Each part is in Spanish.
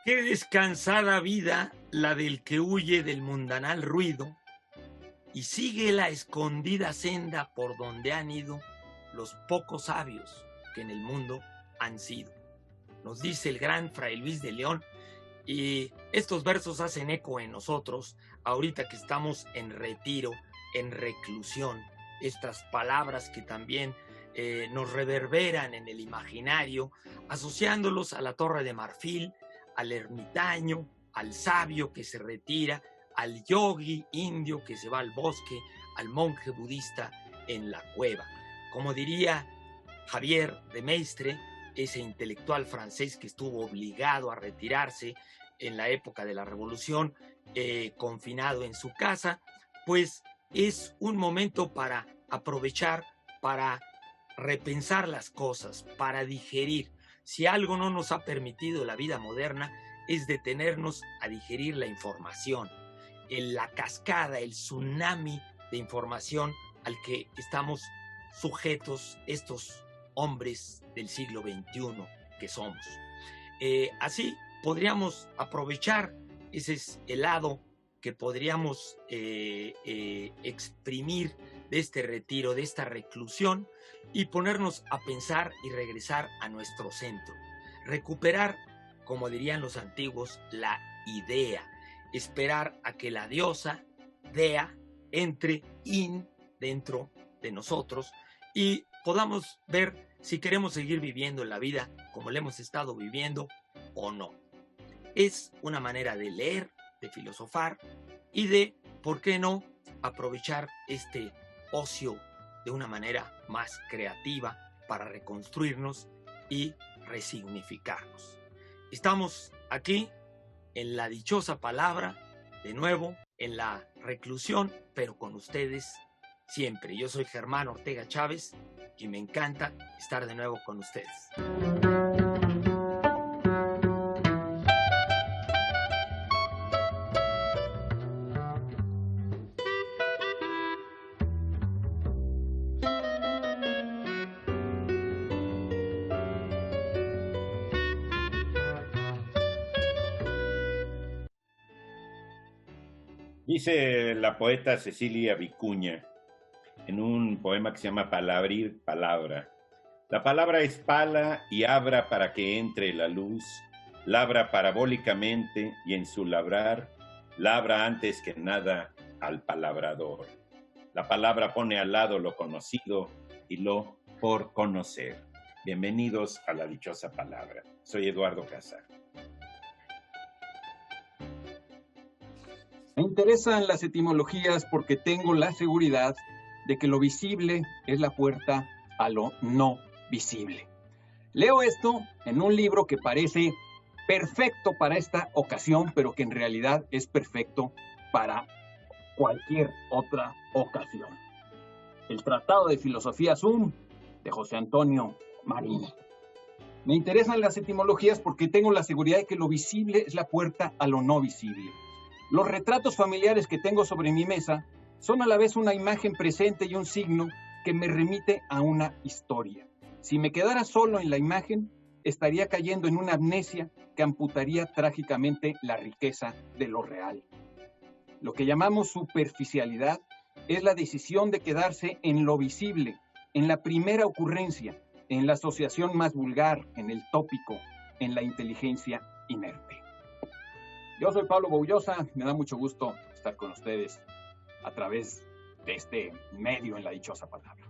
Qué descansada vida la del que huye del mundanal ruido y sigue la escondida senda por donde han ido los pocos sabios que en el mundo han sido. Nos dice el gran Fray Luis de León, y estos versos hacen eco en nosotros ahorita que estamos en retiro, en reclusión. Estas palabras que también nos reverberan en el imaginario, asociándolos a la Torre de Marfil, al ermitaño, al sabio que se retira, al yogi indio que se va al bosque, al monje budista en la cueva. Como diría Javier de Maistre, ese intelectual francés que estuvo obligado a retirarse en la época de la Revolución, confinado en su casa, pues es un momento para aprovechar, para repensar las cosas, para digerir. Si algo no nos ha permitido la vida moderna es detenernos a digerir la información, la cascada, el tsunami de información al que estamos sujetos estos hombres del siglo XXI que somos. Así podríamos aprovechar ese helado que podríamos exprimir de este retiro, de esta reclusión, y ponernos a pensar y regresar a nuestro centro. Recuperar, como dirían los antiguos, la idea. Esperar a que la diosa, Dea, entre dentro de nosotros y podamos ver si queremos seguir viviendo la vida como la hemos estado viviendo o no. Es una manera de leer, de filosofar y de, ¿por qué no?, aprovechar este ocio de una manera más creativa para reconstruirnos y resignificarnos. Estamos aquí en la dichosa palabra, de nuevo, en la reclusión, pero con ustedes siempre. Yo soy Germán Ortega Chávez y me encanta estar de nuevo con ustedes. Dice la poeta Cecilia Vicuña en un poema que se llama Palabrir Palabra. La palabra es pala y abra para que entre la luz, labra parabólicamente y en su labrar, labra antes que nada al palabrador. La palabra pone al lado lo conocido y lo por conocer. Bienvenidos a la dichosa palabra. Soy Eduardo Casar. Me interesan las etimologías porque tengo la seguridad de que lo visible es la puerta a lo no visible. Leo esto en un libro que parece perfecto para esta ocasión, pero que en realidad es perfecto para cualquier otra ocasión. El Tratado de Filosofía Sum de José Antonio Marín. Me interesan las etimologías porque tengo la seguridad de que lo visible es la puerta a lo no visible. Los retratos familiares que tengo sobre mi mesa son a la vez una imagen presente y un signo que me remite a una historia. Si me quedara solo en la imagen, estaría cayendo en una amnesia que amputaría trágicamente la riqueza de lo real. Lo que llamamos superficialidad es la decisión de quedarse en lo visible, en la primera ocurrencia, en la asociación más vulgar, en el tópico, en la inteligencia inerte. Yo soy Pablo Boullosa, me da mucho gusto estar con ustedes a través de este medio en la dichosa palabra.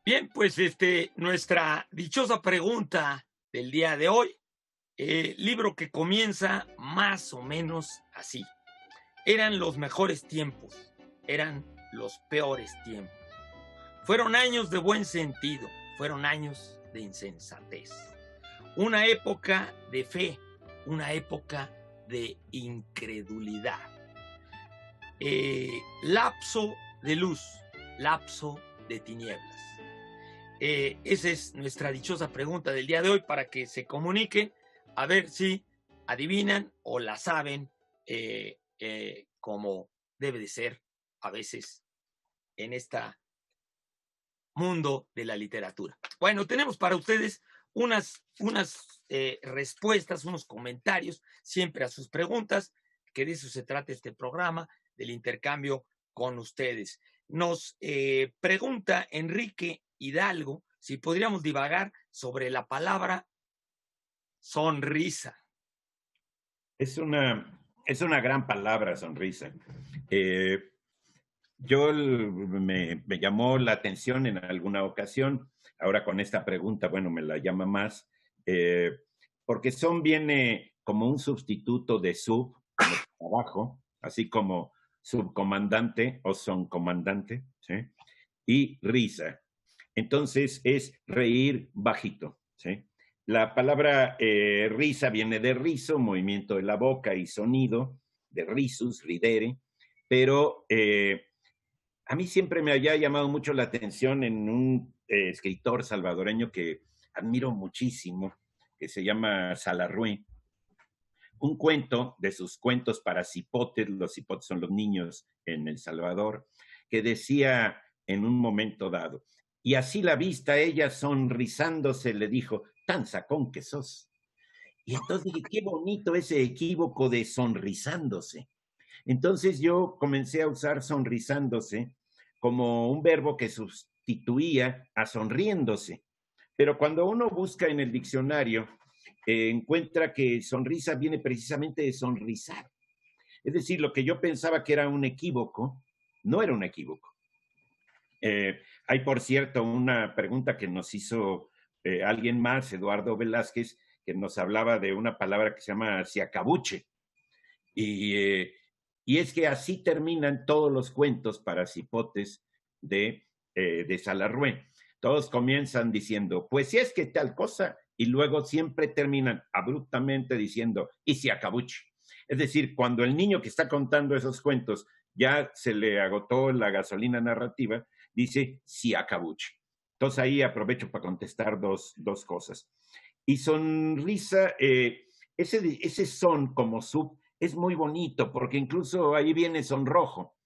Bien, pues nuestra dichosa pregunta del día de hoy, libro que comienza más o menos así. Eran los mejores tiempos, eran los peores tiempos. Fueron años de buen sentido, fueron años de insensatez. Una época de fe, una época de incredulidad. Lapso de luz, lapso de tinieblas. Esa es nuestra dichosa pregunta del día de hoy para que se comuniquen a ver si adivinan o la saben como debe de ser a veces en esta mundo de la literatura. Bueno, tenemos para ustedes unas respuestas, unos comentarios, siempre a sus preguntas, que de eso se trata este programa, del intercambio con ustedes. Nos pregunta Enrique Hidalgo si podríamos divagar sobre la palabra sonrisa. Es una gran palabra, sonrisa. Me llamó la atención en alguna ocasión, ahora con esta pregunta, bueno, me la llama más, porque son viene como un sustituto de sub, como trabajo, así como subcomandante o soncomandante, ¿sí? Y risa. Entonces es reír bajito, ¿sí? La palabra risa viene de rizo, movimiento de la boca y sonido, de risus, ridere, pero a mí siempre me había llamado mucho la atención en un escritor salvadoreño que admiro muchísimo, que se llama Salarrué, un cuento de sus cuentos para cipotes, los cipotes son los niños en El Salvador, que decía en un momento dado, y así la vista ella sonrisándose le dijo, tan sacón que sos. Y entonces dije, qué bonito ese equívoco de sonrisándose. Entonces yo comencé a usar sonrisándose como un verbo que sustituía a sonriéndose. Pero cuando uno busca en el diccionario, encuentra que sonrisa viene precisamente de sonrisar. Es decir, lo que yo pensaba que era un equívoco, no era un equívoco. Hay, por cierto, una pregunta que nos hizo alguien más, Eduardo Velázquez, que nos hablaba de una palabra que se llama siacabuche. Y es que así terminan todos los cuentos para cipotes de Salarrué. Todos comienzan diciendo, pues si es que tal cosa, y luego siempre terminan abruptamente diciendo, y siacabuche. Es decir, cuando el niño que está contando esos cuentos ya se le agotó la gasolina narrativa, dice siacabuche. Entonces ahí aprovecho para contestar dos cosas. Y sonrisa, ese son como sub es muy bonito porque incluso ahí viene sonrojo.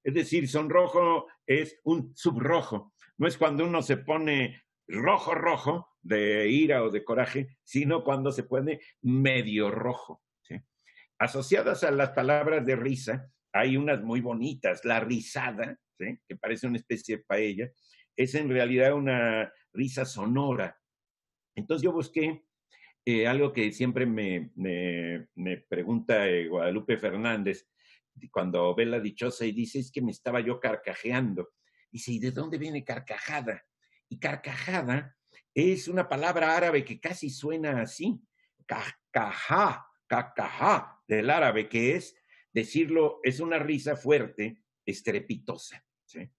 Es decir, sonrojo es un subrrojo. No es cuando uno se pone rojo de ira o de coraje, sino cuando se pone medio rojo. ¿Sí? Asociadas a las palabras de risa, hay unas muy bonitas. La risada, ¿sí? Que parece una especie de paella, es en realidad una risa sonora. Entonces yo busqué algo que siempre me pregunta Guadalupe Fernández cuando ve La Dichosa y dice, es que me estaba yo carcajeando. Dice, ¿y de dónde viene carcajada? Y carcajada es una palabra árabe que casi suena así, cacajá, del árabe, que es decirlo, es una risa fuerte, estrepitosa. ¿Sí?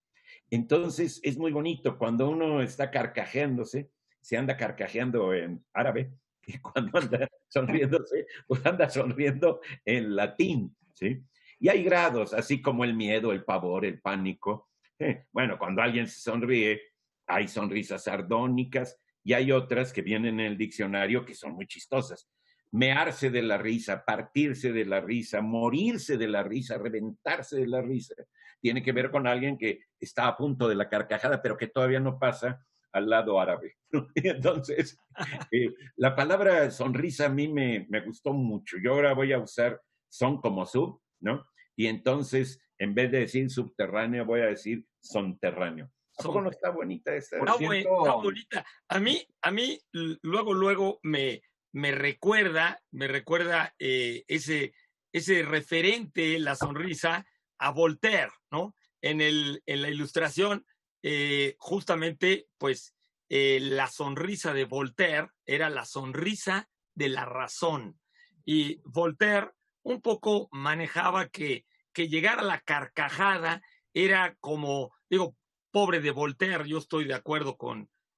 Entonces es muy bonito cuando uno está carcajeándose, se anda carcajeando en árabe, y cuando anda sonriéndose, pues anda sonriendo en latín, ¿sí? Y hay grados, así como el miedo, el pavor, el pánico. Bueno, cuando alguien se sonríe, hay sonrisas sardónicas y hay otras que vienen en el diccionario que son muy chistosas. Mearse de la risa, partirse de la risa, morirse de la risa, reventarse de la risa. Tiene que ver con alguien que está a punto de la carcajada, pero que todavía no pasa al lado árabe. Entonces, la palabra sonrisa a mí me gustó mucho. Yo ahora voy a usar son como sub, ¿no? Y entonces, en vez de decir subterráneo, voy a decir sonterráneo. ¿A poco no está bonita esta? Está bonita. A mí luego me recuerda ese referente, la sonrisa, a Voltaire, ¿no? En la ilustración, justamente, pues, la sonrisa de Voltaire era la sonrisa de la razón. Y Voltaire un poco manejaba que llegar a la carcajada era como, digo, pobre de Voltaire, yo estoy de acuerdo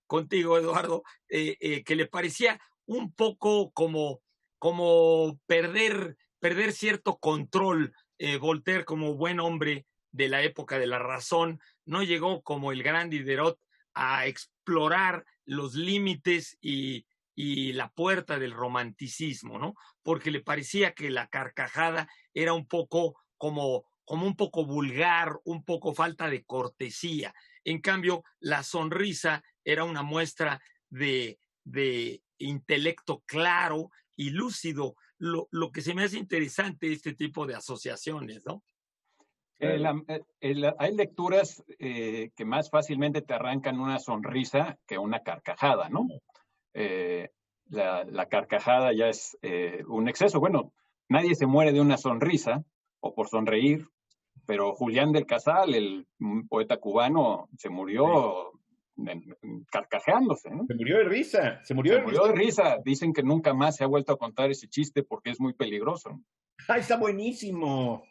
contigo, Eduardo, que le parecía un poco como perder cierto control. Voltaire, como buen hombre de la época de la razón, no llegó como el gran Diderot a explorar los límites y la puerta del romanticismo, ¿no? Porque le parecía que la carcajada era un poco como un poco vulgar, un poco falta de cortesía. En cambio, la sonrisa era una muestra de intelecto claro y lúcido, lo que se me hace interesante este tipo de asociaciones, ¿no? Hay lecturas que más fácilmente te arrancan una sonrisa que una carcajada, ¿no? La carcajada ya es un exceso. Bueno, nadie se muere de una sonrisa o por sonreír, pero Julián del Casal, el poeta cubano, se murió carcajeándose, ¿no? Se murió de risa, se murió de risa. Dicen que nunca más se ha vuelto a contar ese chiste porque es muy peligroso. ¡Ah, está buenísimo!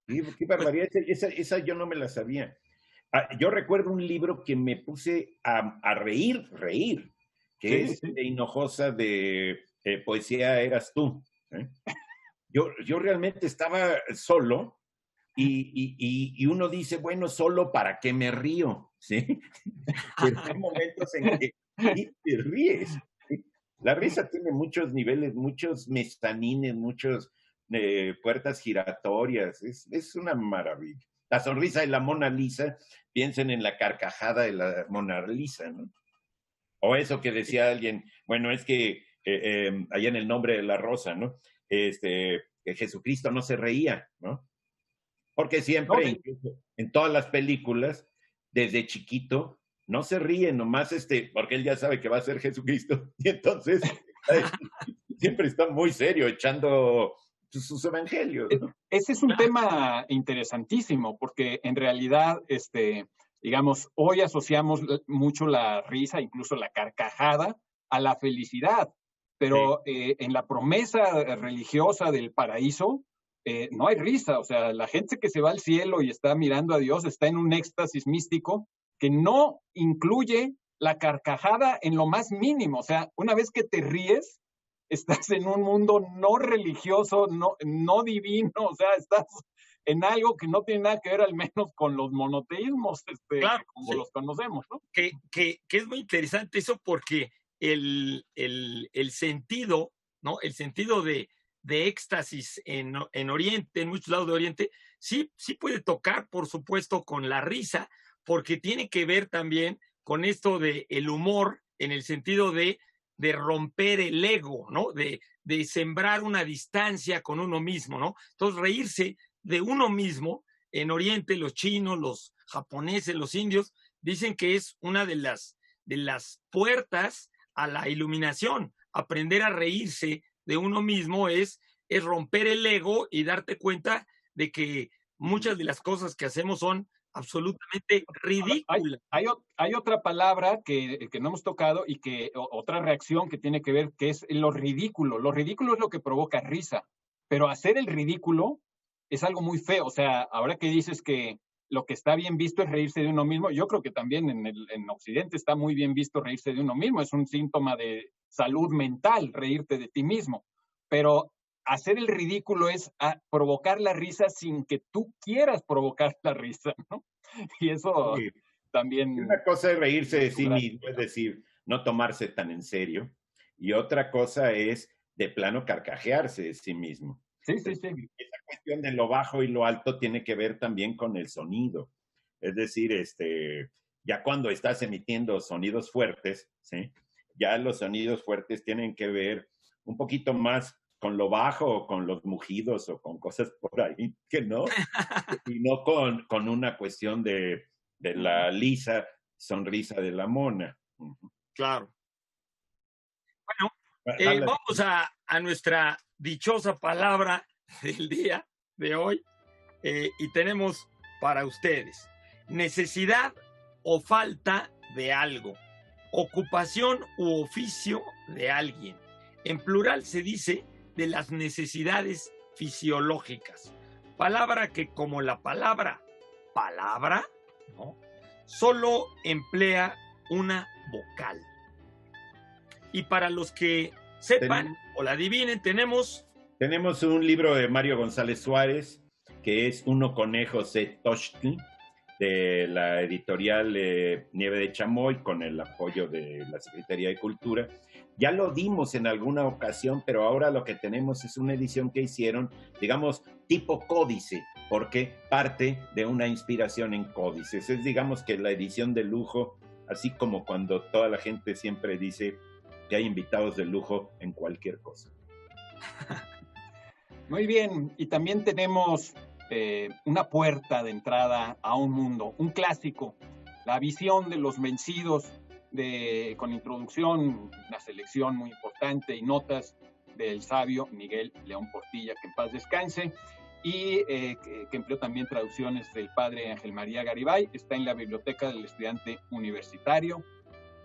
Qué barbaridad, esa yo no me la sabía. Yo recuerdo un libro que me puse a reír, que es de Hinojosa, de Poesía Eras Tú. Yo realmente estaba solo y uno dice, bueno, solo para qué me río, ¿sí? Pero hay momentos en que te ríes. ¿Sí? La risa tiene muchos niveles, muchos mezanines, muchos puertas giratorias, es una maravilla. La sonrisa de la Mona Lisa, piensen en la carcajada de la Mona Lisa, ¿no? O eso que decía alguien, bueno, es que allá en El Nombre de la Rosa, ¿no? Que Jesucristo no se reía, ¿no? Porque siempre, incluso en todas las películas, desde chiquito, no se ríe, nomás porque él ya sabe que va a ser Jesucristo, y entonces siempre está muy serio echando sus evangelios, ¿no? Ese es un tema interesantísimo, porque en realidad, digamos, hoy asociamos mucho la risa, incluso la carcajada, a la felicidad, pero en la promesa religiosa del paraíso, no hay risa. O sea, la gente que se va al cielo y está mirando a Dios está en un éxtasis místico que no incluye la carcajada en lo más mínimo. O sea, una vez que te ríes, estás en un mundo no religioso, no divino, o sea, estás en algo que no tiene nada que ver al menos con los monoteísmos, claro, como los conocemos, ¿no? Que es muy interesante eso porque el sentido, ¿no? El sentido de éxtasis en Oriente, en muchos lados de Oriente, sí puede tocar, por supuesto, con la risa, porque tiene que ver también con esto de el humor, en el sentido de romper el ego, ¿no? De sembrar una distancia con uno mismo, ¿no? Entonces, reírse de uno mismo, en Oriente, los chinos, los japoneses, los indios, dicen que es una de las puertas a la iluminación. Aprender a reírse de uno mismo es romper el ego y darte cuenta de que muchas de las cosas que hacemos son absolutamente ridículas. Hay otra palabra que no hemos tocado y otra reacción que tiene que ver, que es lo ridículo. Lo ridículo es lo que provoca risa, pero hacer el ridículo es algo muy feo. O sea, ahora que dices que lo que está bien visto es reírse de uno mismo, yo creo que también en Occidente está muy bien visto reírse de uno mismo. Es un síntoma de salud mental, reírte de ti mismo. Pero hacer el ridículo es provocar la risa sin que tú quieras provocar la risa, ¿no? Y eso también... Una cosa es reírse de sí mismo, es decir, no tomarse tan en serio, y otra cosa es de plano carcajearse de sí mismo. Sí. Esa cuestión de lo bajo y lo alto tiene que ver también con el sonido. Es decir, ya cuando estás emitiendo sonidos fuertes, ¿sí? Ya los sonidos fuertes tienen que ver un poquito más con lo bajo o con los mugidos o con cosas por ahí que no, y no con una cuestión de la lisa sonrisa de la mona. Claro. Bueno, vamos a nuestra dichosa palabra del día de hoy y tenemos para ustedes necesidad o falta de algo, ocupación u oficio de alguien. En plural se dice de las necesidades fisiológicas, palabra que como la palabra, ¿no? Solo emplea una vocal. Y para los que sepan o la adivinen, tenemos un libro de Mario González Suárez, que es Uno Conejo Setochtli, de la editorial Nieve de Chamoy, con el apoyo de la Secretaría de Cultura. Ya lo dimos en alguna ocasión, pero ahora lo que tenemos es una edición que hicieron, digamos, tipo códice, porque parte de una inspiración en códices. Es, digamos, que la edición de lujo, así como cuando toda la gente siempre dice que hay invitados de lujo en cualquier cosa. Muy bien, y también tenemos una puerta de entrada a un mundo, un clásico, La visión de los vencidos, con introducción, una selección muy importante y notas del sabio Miguel León Portilla, que en paz descanse, y que empleó también traducciones del padre Ángel María Garibay. Está en la biblioteca del estudiante universitario.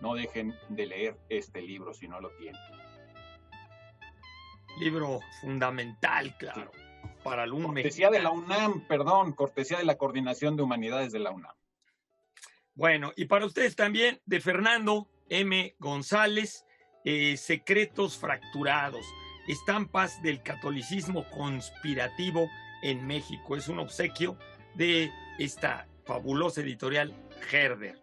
No dejen de leer este libro si no lo tienen. Libro fundamental, claro, sí, para alumnos. Cortesía de la UNAM, cortesía de la Coordinación de Humanidades de la UNAM. Bueno, y para ustedes también, de Fernando M. González, Secretos fracturados, estampas del catolicismo conspirativo en México. Es un obsequio de esta fabulosa editorial Herder.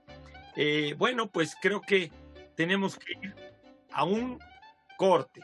Bueno, pues creo que tenemos que ir a un corte.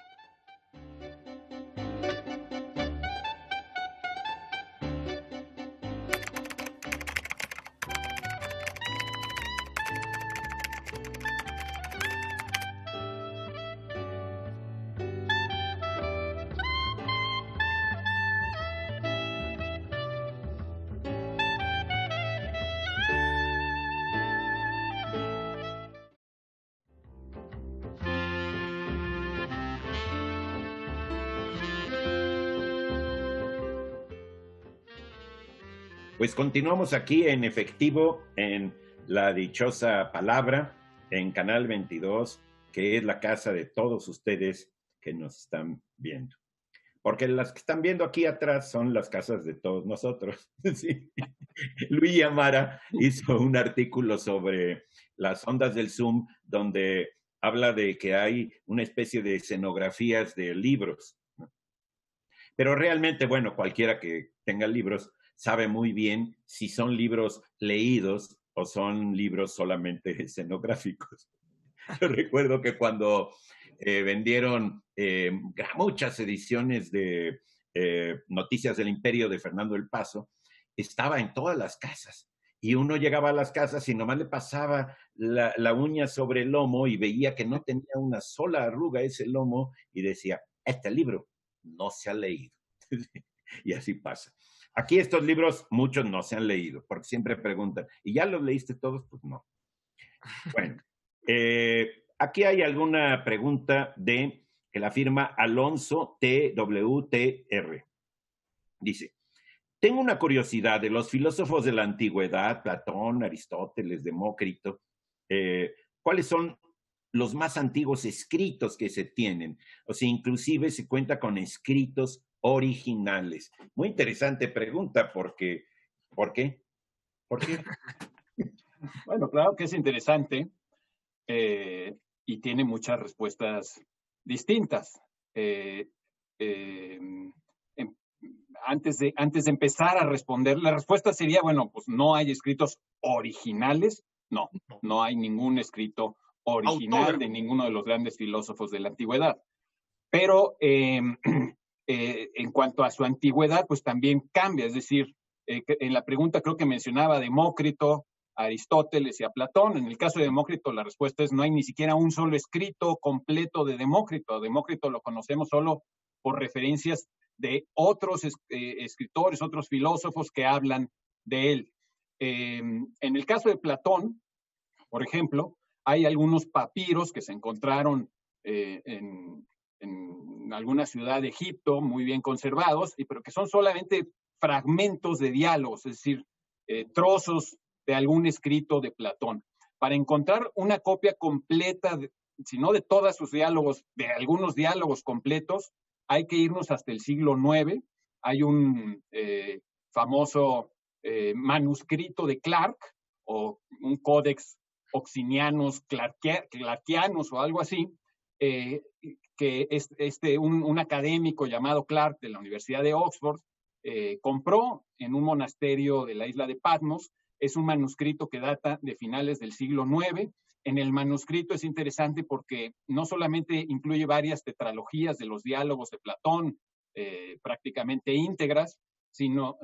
Pues continuamos aquí en efectivo en la dichosa palabra en Canal 22, que es la casa de todos ustedes que nos están viendo. Porque las que están viendo aquí atrás son las casas de todos nosotros. Sí. Luis Amara hizo un artículo sobre las ondas del Zoom donde habla de que hay una especie de escenografías de libros. Pero realmente, bueno, cualquiera que tenga libros sabe muy bien si son libros leídos o son libros solamente escenográficos. Yo recuerdo que cuando vendieron muchas ediciones de Noticias del Imperio de Fernando el Paso, estaba en todas las casas. Y uno llegaba a las casas y nomás le pasaba la uña sobre el lomo y veía que no tenía una sola arruga ese lomo y decía, este libro no se ha leído. Y así pasa. Aquí estos libros, muchos no se han leído, porque siempre preguntan, ¿y ya los leíste todos? Pues no. Bueno, aquí hay alguna pregunta que la firma Alonso TWTR. Dice, tengo una curiosidad de los filósofos de la antigüedad, Platón, Aristóteles, Demócrito, ¿cuáles son los más antiguos escritos que se tienen? O sea, inclusive se cuenta con escritos originales. Muy interesante pregunta, porque, ¿por qué? ¿Por qué? Bueno, claro que es interesante y tiene muchas respuestas distintas. Antes de empezar a responder, la respuesta sería, bueno, pues no hay escritos originales, no hay ningún escrito original de ninguno de los grandes filósofos de la antigüedad. Pero en cuanto a su antigüedad, pues también cambia, es decir, en la pregunta creo que mencionaba a Demócrito, a Aristóteles y a Platón. En el caso de Demócrito la respuesta es no hay ni siquiera un solo escrito completo de Demócrito. A Demócrito lo conocemos solo por referencias de otros escritores, otros filósofos que hablan de él. En el caso de Platón, por ejemplo, hay algunos papiros que se encontraron en alguna ciudad de Egipto, muy bien conservados, pero que son solamente fragmentos de diálogos, es decir, trozos de algún escrito de Platón. Para encontrar una copia completa, si no de todos sus diálogos, de algunos diálogos completos, hay que irnos hasta el siglo IX. Hay un famoso manuscrito de Clark, o un códex oxinianos, clarkianos o algo así, que un académico llamado Clark de la Universidad de Oxford compró en un monasterio de la isla de Patmos. Es un manuscrito que data de finales del siglo IX. En el manuscrito es interesante porque no solamente incluye varias tetralogías de los diálogos de Platón, prácticamente íntegras, sino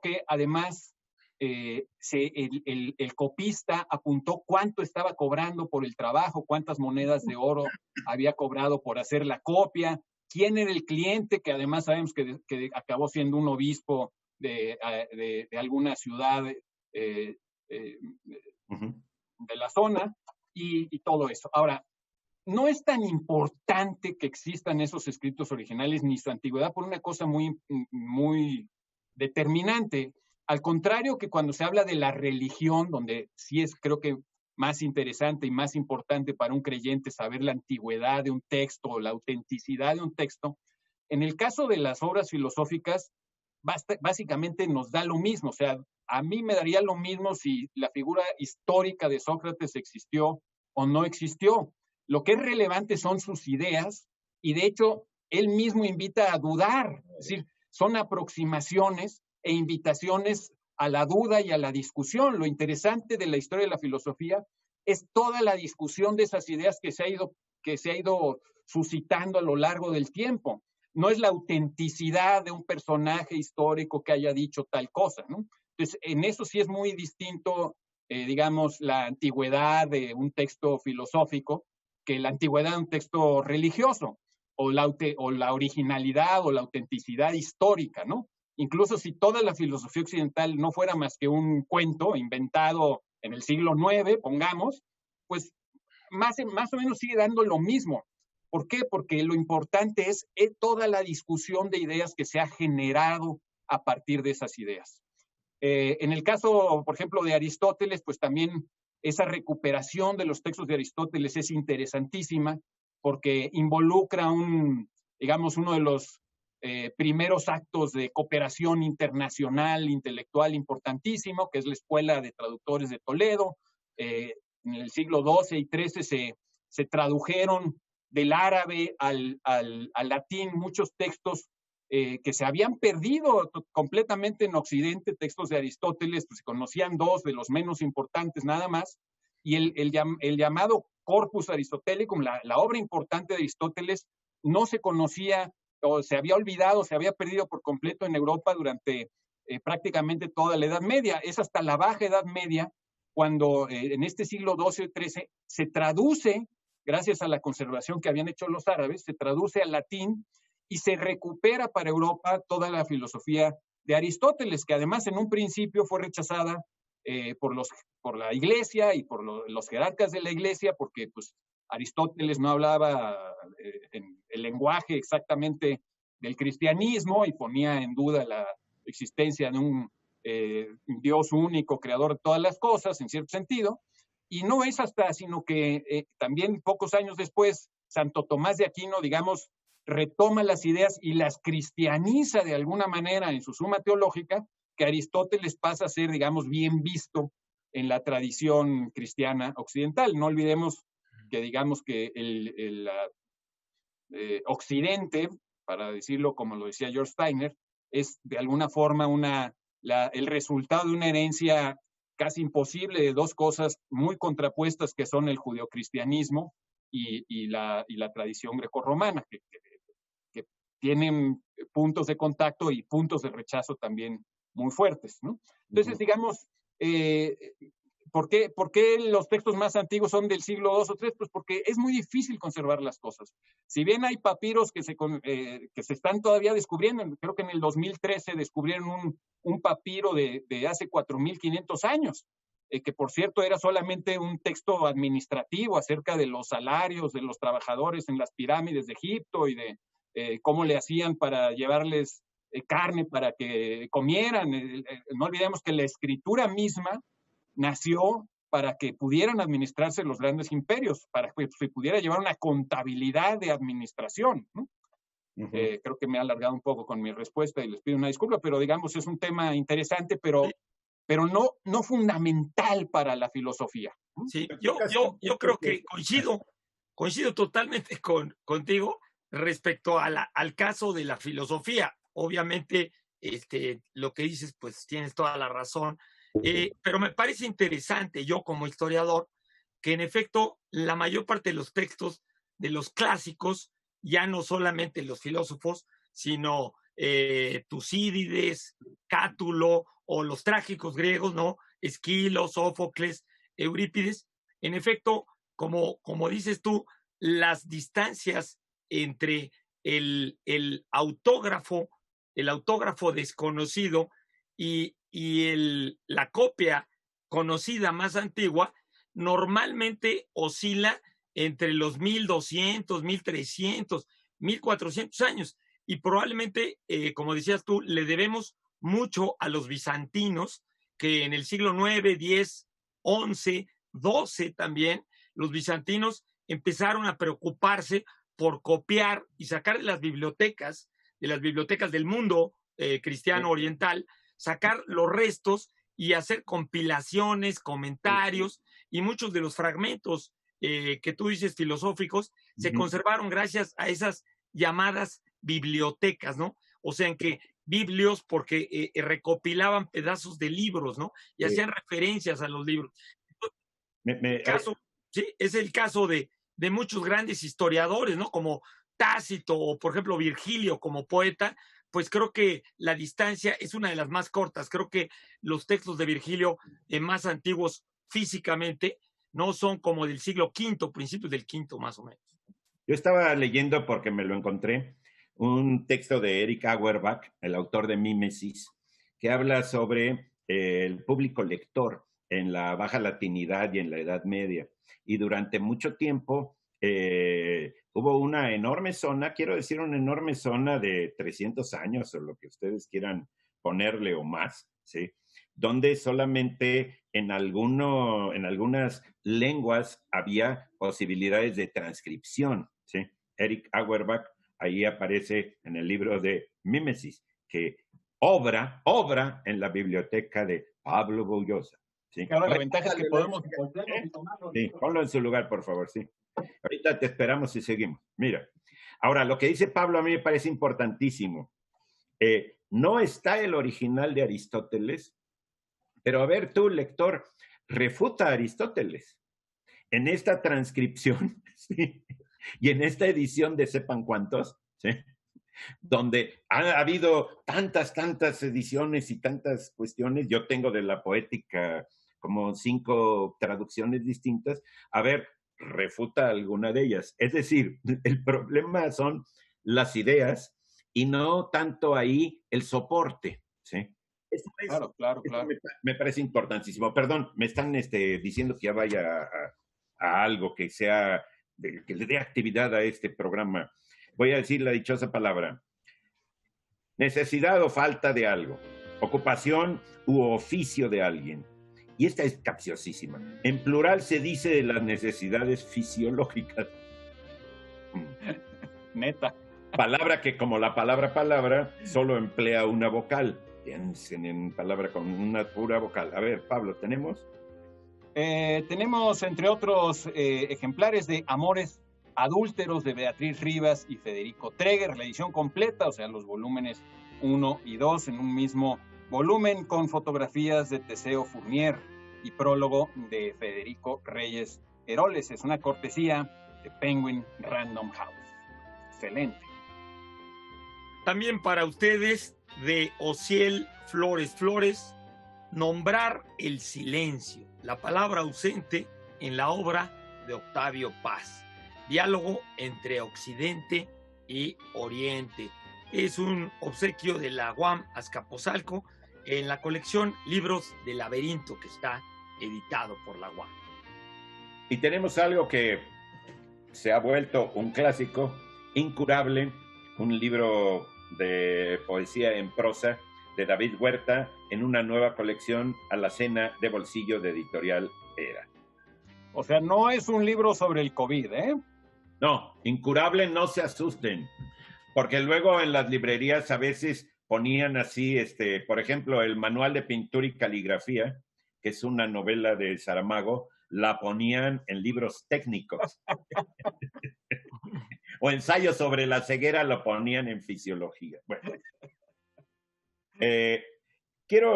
que además el copista apuntó cuánto estaba cobrando por el trabajo, cuántas monedas de oro había cobrado por hacer la copia, quién era el cliente, que además sabemos que acabó siendo un obispo de alguna ciudad de la zona, y todo eso. Ahora, no es tan importante que existan esos escritos originales ni su antigüedad por una cosa muy, muy determinante. Al contrario que cuando se habla de la religión, donde sí es, creo que, más interesante y más importante para un creyente saber la antigüedad de un texto o la autenticidad de un texto, en el caso de las obras filosóficas, básicamente nos da lo mismo. O sea, a mí me daría lo mismo si la figura histórica de Sócrates existió o no existió. Lo que es relevante son sus ideas, y de hecho él mismo invita a dudar. Es decir, son aproximaciones e invitaciones a la duda y a la discusión. Lo interesante de la historia de la filosofía es toda la discusión de esas ideas que se ha ido suscitando a lo largo del tiempo. No es la autenticidad de un personaje histórico que haya dicho tal cosa, ¿no? Entonces, en eso sí es muy distinto, digamos, la antigüedad de un texto filosófico que la antigüedad de un texto religioso, o la originalidad o la autenticidad histórica, ¿no? Incluso si toda la filosofía occidental no fuera más que un cuento inventado en el siglo IX, pongamos, pues más o menos sigue dando lo mismo. ¿Por qué? Porque lo importante es toda la discusión de ideas que se ha generado a partir de esas ideas. En el caso, por ejemplo, de Aristóteles, pues también esa recuperación de los textos de Aristóteles es interesantísima porque involucra digamos, uno de los primeros actos de cooperación internacional, intelectual importantísimo, que es la Escuela de Traductores de Toledo. En el siglo XII y XIII se tradujeron del árabe al latín muchos textos que se habían perdido completamente en Occidente, textos de Aristóteles, pues se conocían dos de los menos importantes nada más, y el llamado Corpus Aristotelicum, la obra importante de Aristóteles, no se conocía, o se había olvidado, se había perdido por completo en Europa durante prácticamente toda la Edad Media. Es hasta la Baja Edad Media cuando en este siglo XII o XIII se traduce, gracias a la conservación que habían hecho los árabes, se traduce al latín y se recupera para Europa toda la filosofía de Aristóteles, que además en un principio fue rechazada por la Iglesia y por los jerarcas de la Iglesia, porque pues Aristóteles no hablaba en el lenguaje exactamente del cristianismo y ponía en duda la existencia de un Dios único, creador de todas las cosas, en cierto sentido. Y no es hasta, sino que también pocos años después, Santo Tomás de Aquino, digamos, retoma las ideas y las cristianiza de alguna manera en su Suma Teológica, que Aristóteles pasa a ser, digamos, bien visto en la tradición cristiana occidental. No olvidemos que, digamos, que el Occidente, para decirlo como lo decía George Steiner, es de alguna forma el resultado de una herencia casi imposible de dos cosas muy contrapuestas que son el judeocristianismo y la tradición grecorromana, que tienen puntos de contacto y puntos de rechazo también muy fuertes, ¿no? Entonces, digamos, ¿por qué los textos más antiguos son del siglo II o III? Pues porque es muy difícil conservar las cosas. Si bien hay papiros que se están todavía descubriendo, creo que en el 2013 descubrieron un papiro de hace 4.500 años, que por cierto era solamente un texto administrativo acerca de los salarios de los trabajadores en las pirámides de Egipto y de cómo le hacían para llevarles carne para que comieran. No olvidemos que la escritura misma nació para que pudieran administrarse los grandes imperios, para que se pudiera llevar una contabilidad de administración, ¿no? Creo que me he alargado un poco con mi respuesta y les pido una disculpa, pero digamos es un tema interesante, pero no fundamental para la filosofía. Sí, yo creo que coincido totalmente contigo respecto al caso de la filosofía. Obviamente, lo que dices, pues tienes toda la razón, pero me parece interesante, yo como historiador, que en efecto la mayor parte de los textos de los clásicos, ya no solamente los filósofos, sino Tucídides, Cátulo o los trágicos griegos, ¿no? Esquilo, Sófocles, Eurípides. En efecto, como dices tú, las distancias entre el autógrafo desconocido y la copia conocida más antigua normalmente oscila entre los 1200, 1300, 1400 años. Y probablemente, como decías tú, le debemos mucho a los bizantinos, que en el siglo IX, X, XI, XII también, los bizantinos empezaron a preocuparse por copiar y sacar de las bibliotecas del mundo cristiano oriental, sacar los restos y hacer compilaciones, comentarios, y muchos de los fragmentos que tú dices filosóficos se conservaron gracias a esas llamadas bibliotecas, ¿no? O sea, en que biblios porque recopilaban pedazos de libros, ¿no? Y hacían referencias a los libros. Sí, es el caso de muchos grandes historiadores, ¿no? Como Tácito o, por ejemplo, Virgilio como poeta, pues creo que la distancia es una de las más cortas. Creo que los textos de Virgilio más antiguos físicamente no son como del siglo V, principios del V más o menos. Yo estaba leyendo, porque me lo encontré, un texto de Erich Auerbach, el autor de Mímesis, que habla sobre el público lector en la Baja Latinidad y en la Edad Media. Y durante mucho tiempo hubo una enorme zona, quiero decir una enorme zona de 300 años o lo que ustedes quieran ponerle o más, ¿sí? Donde solamente en algunas lenguas había posibilidades de transcripción, ¿sí? Erich Auerbach ahí aparece en el libro de Mímesis, que obra en la biblioteca de Pablo Boullosa. ¿Sí? Claro, la ventaja es que podemos encontrarlo y tomarlo. Sí, ponlo en su lugar, por favor, sí. Ahorita te esperamos y seguimos. Mira, ahora lo que dice Pablo a mí me parece importantísimo. No está el original de Aristóteles, pero a ver tú, lector, refuta a Aristóteles. En esta transcripción, ¿sí? Y en esta edición de sepan cuántos, ¿sí? Donde ha habido tantas ediciones y tantas cuestiones, yo tengo de la poética como 5 traducciones distintas, a ver, refuta alguna de ellas. Es decir, el problema son las ideas y no tanto ahí el soporte, ¿sí? Claro. Me parece importantísimo. Perdón, me están diciendo que ya vaya a algo que sea, que le dé actividad a este programa. Voy a decir la dichosa palabra. Necesidad o falta de algo. Ocupación u oficio de alguien. Y esta es capciosísima. En plural se dice de las necesidades fisiológicas. Neta. Palabra que, como la palabra, solo emplea una vocal. Piensen en palabra con una pura vocal. A ver, Pablo, ¿tenemos? Tenemos, entre otros ejemplares de Amores Adúlteros de Beatriz Rivas y Federico Treger, la edición completa, o sea, los volúmenes 1 y 2 en un mismo volumen, con fotografías de Teseo Fournier y prólogo de Federico Reyes Heroles. Es una cortesía de Penguin Random House. Excelente. También para ustedes, de Ociel Flores, Nombrar el silencio, la palabra ausente en la obra de Octavio Paz. Diálogo entre Occidente y Oriente. Es un obsequio de la UAM Azcapotzalco en la colección Libros de Laberinto, que está editado por la UAM. Y tenemos algo que se ha vuelto un clásico, incurable, un libro de poesía en prosa de David Huerta en una nueva colección, Alacena de Bolsillo, de Editorial Era. O sea, no es un libro sobre el COVID, ¿eh? No, incurable, no se asusten, porque luego en las librerías a veces ponían así, por ejemplo, el Manual de Pintura y Caligrafía, que es una novela de Saramago, la ponían en libros técnicos. O ensayos sobre la ceguera lo ponían en fisiología. Bueno. Quiero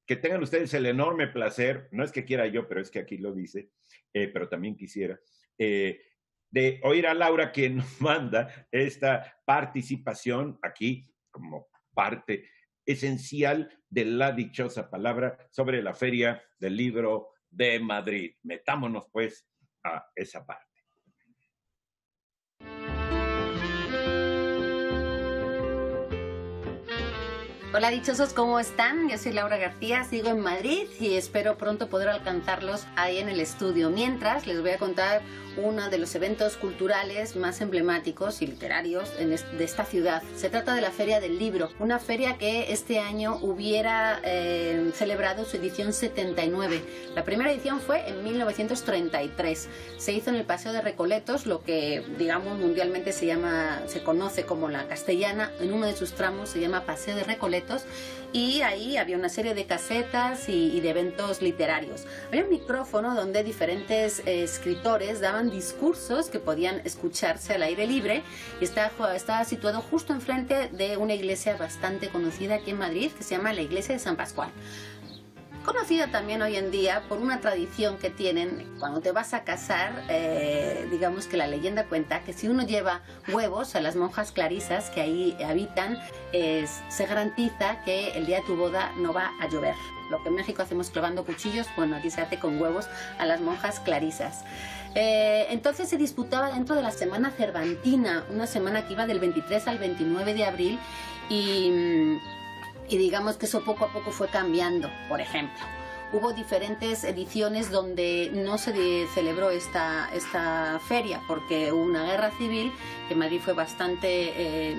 que tengan ustedes el enorme placer, no es que quiera yo, pero es que aquí lo dice, pero también quisiera, de oír a Laura, quien nos manda esta participación aquí como parte esencial de la dichosa palabra sobre la Feria del Libro de Madrid. Metámonos pues a esa parte. Hola dichosos, ¿cómo están? Yo soy Laura García, sigo en Madrid y espero pronto poder alcanzarlos ahí en el estudio. Mientras, les voy a contar uno de los eventos culturales más emblemáticos y literarios de esta ciudad. Se trata de la Feria del Libro, una feria que este año hubiera celebrado su edición 79. La primera edición fue en 1933. Se hizo en el Paseo de Recoletos, lo que digamos mundialmente se conoce como la Castellana. En uno de sus tramos se llama Paseo de Recoletos y ahí había una serie de casetas y de eventos literarios. Había un micrófono donde diferentes escritores daban discursos que podían escucharse al aire libre y estaba situado justo enfrente de una iglesia bastante conocida aquí en Madrid que se llama la Iglesia de San Pascual. Conocida también hoy en día por una tradición que tienen cuando te vas a casar, digamos que la leyenda cuenta que si uno lleva huevos a las monjas clarisas que ahí habitan, se garantiza que el día de tu boda no va a llover. Lo que en México hacemos clavando cuchillos, bueno, aquí se hace con huevos a las monjas clarisas. Entonces se disputaba dentro de la Semana Cervantina, una semana que iba del 23 al 29 de abril y digamos que eso poco a poco fue cambiando. Por ejemplo, hubo diferentes ediciones donde no se celebró esta feria porque hubo una guerra civil, que Madrid fue bastante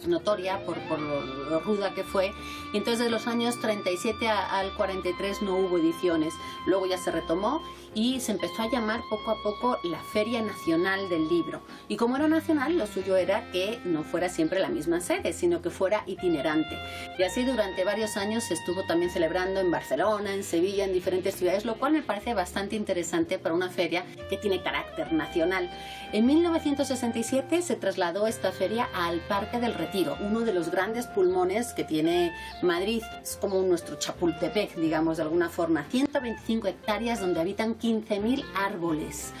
notoria por lo ruda que fue, y entonces de los años 37 al 43 no hubo ediciones. Luego ya se retomó y se empezó a llamar poco a poco la Feria Nacional del Libro, y como era nacional, lo suyo era que no fuera siempre la misma sede, sino que fuera itinerante, y así durante varios años se estuvo también celebrando en Barcelona, en Sevilla, en diferentes ciudades, lo cual me parece bastante interesante para una feria que tiene carácter nacional. En 1967 se trasladó esta feria al Parque del Retiro, uno de los grandes pulmones que tiene Madrid. Es como nuestro Chapultepec, digamos, de alguna forma. 125 hectáreas donde habitan 15.000 árboles.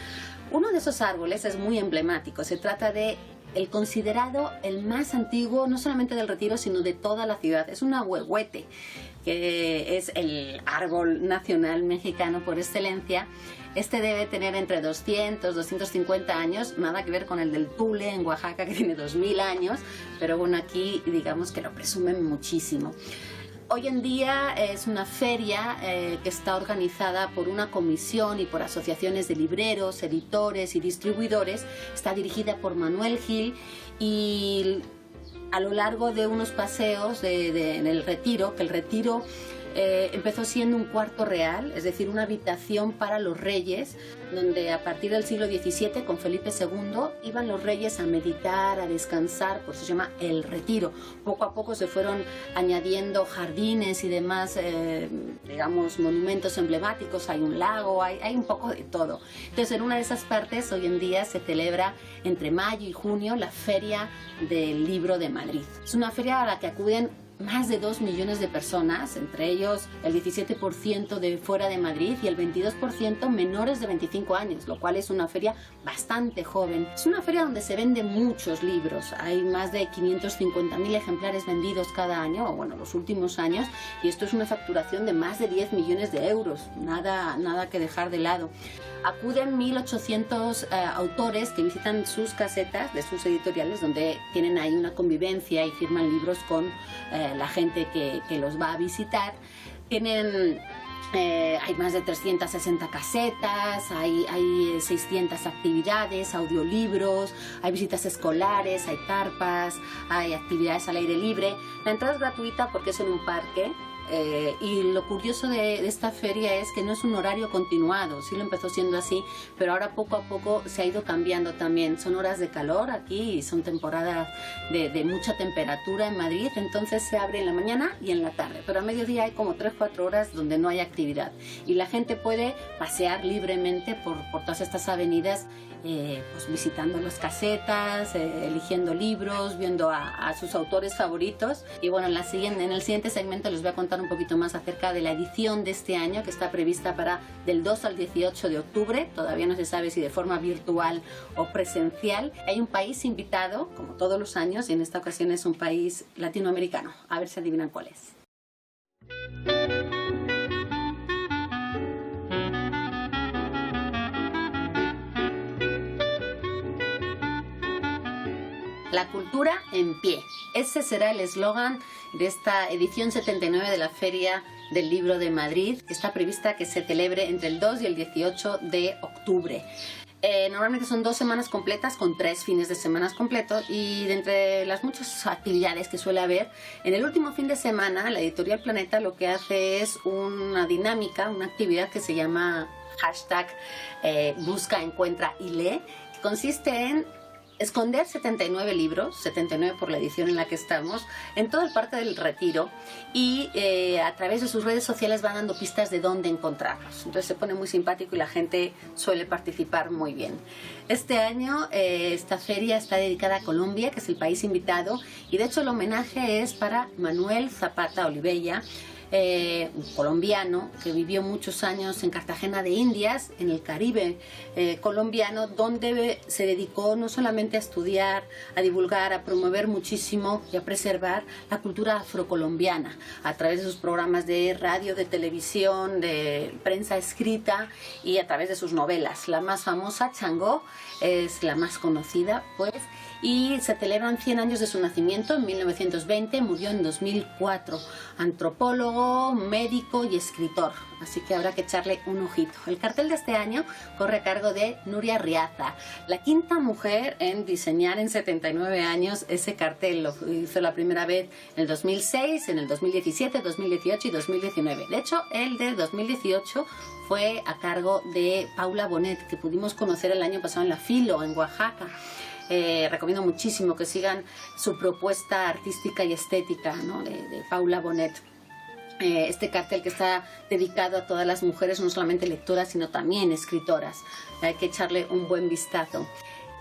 Uno de esos árboles es muy emblemático. Se trata de el considerado el más antiguo, no solamente del Retiro, sino de toda la ciudad. Es un ahuehuete, que es el árbol nacional mexicano por excelencia. Este debe tener entre 200 250 años, nada que ver con el del Tule en Oaxaca, que tiene 2000 años, pero bueno, aquí digamos que lo presumen muchísimo. Hoy en día es una feria que está organizada por una comisión y por asociaciones de libreros, editores y distribuidores. Está dirigida por Manuel Gil y a lo largo de unos paseos en el Retiro, que el Retiro empezó siendo un cuarto real, es decir, una habitación para los reyes, donde a partir del siglo XVII, con Felipe II, iban los reyes a meditar, a descansar, por eso se llama el Retiro. Poco a poco se fueron añadiendo jardines y demás, digamos, monumentos emblemáticos, hay un lago, hay un poco de todo. Entonces, en una de esas partes, hoy en día se celebra entre mayo y junio la Feria del Libro de Madrid. Es una feria a la que acuden más de 2 millones de personas, entre ellos el 17% de fuera de Madrid y el 22% menores de 25 años, lo cual es una feria bastante joven. Es una feria donde se venden muchos libros, hay más de 550.000 ejemplares vendidos cada año, o bueno, los últimos años, y esto es una facturación de más de 10 millones de euros, nada que dejar de lado. Acuden 1.800 autores que visitan sus casetas de sus editoriales, donde tienen ahí una convivencia y firman libros con la gente que los va a visitar. Hay más de 360 casetas, hay 600 actividades, audiolibros, hay visitas escolares, hay carpas, hay actividades al aire libre. La entrada es gratuita porque es en un parque. Y lo curioso de esta feria es que no es un horario continuado, sí lo empezó siendo así, pero ahora poco a poco se ha ido cambiando también. Son horas de calor aquí y son temporadas de mucha temperatura en Madrid, entonces se abre en la mañana y en la tarde, pero a mediodía hay como 3-4 horas donde no hay actividad. Y la gente puede pasear libremente por todas estas avenidas, pues visitando las casetas, eligiendo libros, viendo a sus autores favoritos. Y bueno, en el siguiente segmento les voy a contar un poquito más acerca de la edición de este año, que está prevista para del 2 al 18 de octubre. Todavía no se sabe si de forma virtual o presencial. Hay un país invitado, como todos los años, y en esta ocasión es un país latinoamericano. A ver si adivinan cuál es. La cultura en pie. Ese será el eslogan de esta edición 79 de la Feria del Libro de Madrid, que está prevista que se celebre entre el 2 y el 18 de octubre. Normalmente son 2 semanas completas con 3 fines de semana completos, y de entre las muchas actividades que suele haber, en el último fin de semana la editorial Planeta lo que hace es una dinámica, una actividad que se llama #Busca, Encuentra y Lee, que consiste en esconder 79 libros, 79 por la edición en la que estamos, en todo el Parque del Retiro, y a través de sus redes sociales van dando pistas de dónde encontrarlos. Entonces se pone muy simpático y la gente suele participar muy bien. Este año esta feria está dedicada a Colombia, que es el país invitado, y de hecho el homenaje es para Manuel Zapata Olivella, un colombiano que vivió muchos años en Cartagena de Indias, en el Caribe colombiano, donde se dedicó no solamente a estudiar, a divulgar, a promover muchísimo y a preservar la cultura afrocolombiana a través de sus programas de radio, de televisión, de prensa escrita y a través de sus novelas. La más famosa, Changó, es la más conocida, pues, y se celebran 100 años de su nacimiento en 1920, murió en 2004, antropólogo, médico y escritor, así que habrá que echarle un ojito. El cartel de este año corre a cargo de Nuria Riaza, la quinta mujer en diseñar en 79 años ese cartel. Lo hizo la primera vez en el 2006, en el 2017, 2018 y 2019. De hecho, el de 2018 fue a cargo de Paula Bonet, que pudimos conocer el año pasado en la Filo, en Oaxaca. Recomiendo muchísimo que sigan su propuesta artística y estética, ¿no?, de Paula Bonet. Este cartel que está dedicado a todas las mujeres, no solamente lectoras, sino también escritoras. Hay que echarle un buen vistazo.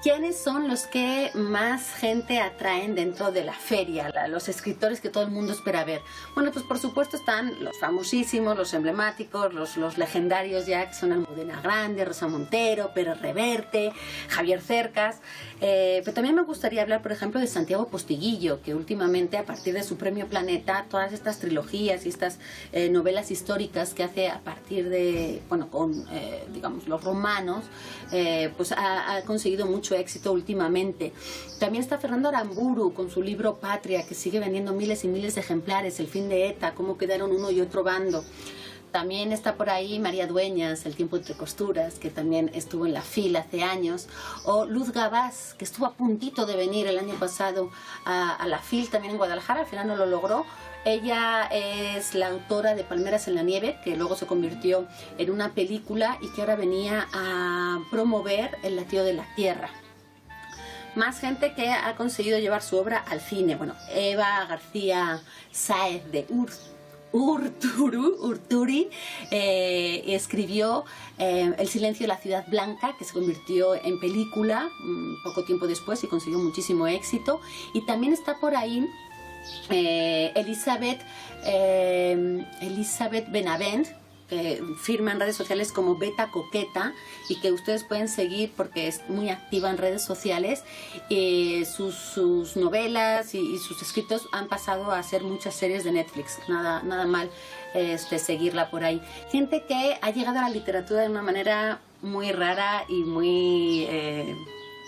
¿Quiénes son los que más gente atraen dentro de la feria? Los escritores que todo el mundo espera ver. Bueno, pues por supuesto están los famosísimos, los emblemáticos, los legendarios ya, que son Almudena Grandes, Rosa Montero, Pérez Reverte, Javier Cercas. Pero también me gustaría hablar, por ejemplo, de Santiago Postiguillo, que últimamente, a partir de su Premio Planeta, todas estas trilogías y estas novelas históricas que hace a partir de, bueno, con, digamos, los romanos, pues ha conseguido mucho éxito últimamente. También está Fernando Aramburu con su libro Patria, que sigue vendiendo miles y miles de ejemplares, El fin de ETA, cómo quedaron uno y otro bando. También está por ahí María Dueñas, El tiempo entre costuras, que también estuvo en la Fila hace años, o Luz Gabás, que estuvo a puntito de venir el año pasado a la FIL también en Guadalajara, al final no lo logró. Ella es la autora de Palmeras en la nieve, que luego se convirtió en una película y que ahora venía a promover El latido de la tierra. Más gente que ha conseguido llevar su obra al cine. Bueno, Eva García Sáez de Urturi escribió El silencio de la ciudad blanca, que se convirtió en película poco tiempo después y consiguió muchísimo éxito. Y también está por ahí Elizabeth Benavent, que firma en redes sociales como Beta Coqueta y que ustedes pueden seguir porque es muy activa en redes sociales. Sus novelas y sus escritos han pasado a ser muchas series de Netflix. Nada mal seguirla por ahí. Gente que ha llegado a la literatura de una manera muy rara y muy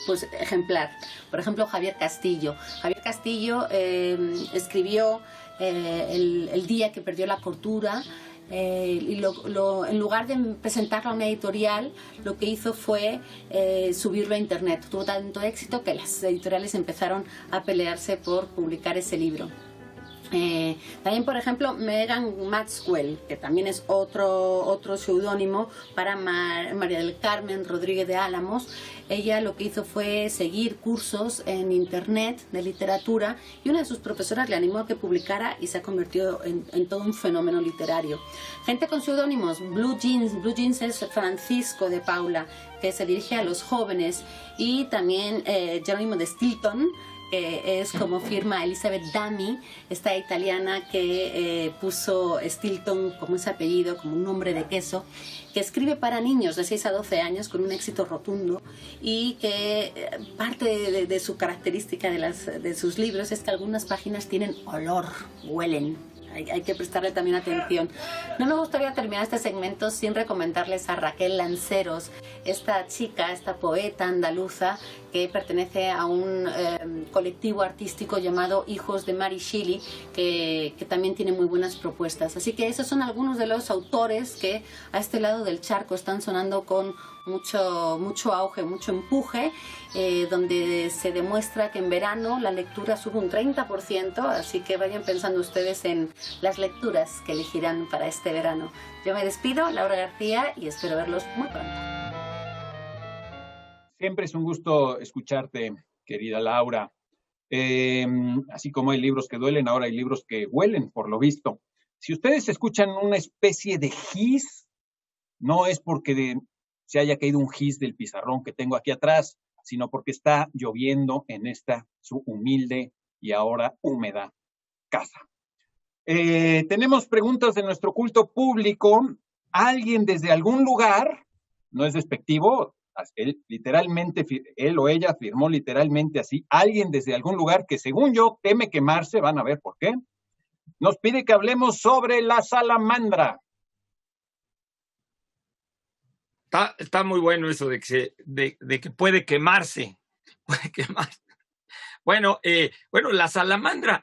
pues ejemplar. Por ejemplo, Javier Castillo. Javier Castillo escribió El día que perdió la cordura. Y en lugar de presentarlo a una editorial, lo que hizo fue subirlo a internet. Tuvo tanto éxito que las editoriales empezaron a pelearse por publicar ese libro. También, por ejemplo, Megan Maxwell, que también es otro seudónimo para María del Carmen Rodríguez de Álamos. Ella lo que hizo fue seguir cursos en internet de literatura y una de sus profesoras le animó a que publicara y se ha convertido en todo un fenómeno literario. Gente con seudónimos: Blue Jeans es Francisco de Paula, que se dirige a los jóvenes, y también Jerónimo de Stilton, que es como firma Elizabeth Dami, esta italiana que puso Stilton como ese apellido, como un nombre de queso, que escribe para niños de 6 a 12 años con un éxito rotundo, y que parte de su característica de sus libros es que algunas páginas tienen olor, huelen. Hay que prestarle también atención. No me gustaría terminar este segmento sin recomendarles a Raquel Lanceros, esta chica, esta poeta andaluza que pertenece a un colectivo artístico llamado Hijos de Mary Shelley, que también tiene muy buenas propuestas. Así que esos son algunos de los autores que a este lado del charco están sonando con mucho auge, mucho empuje, donde se demuestra que en verano la lectura sube un 30%, así que vayan pensando ustedes en las lecturas que elegirán para este verano. Yo me despido, Laura García, y espero verlos muy pronto. Siempre es un gusto escucharte, querida Laura. Así como hay libros que duelen, ahora hay libros que huelen, por lo visto. Si ustedes escuchan una especie de gis, no es porque se haya caído un gis del pizarrón que tengo aquí atrás, sino porque está lloviendo en esta su humilde y ahora húmeda casa. Tenemos preguntas de nuestro culto público. Alguien desde algún lugar, no es despectivo, él o ella firmó literalmente así, alguien desde algún lugar que según yo teme quemarse, van a ver por qué, nos pide que hablemos sobre la salamandra. Está muy bueno eso de que puede quemarse. Puede quemarse. Bueno, la salamandra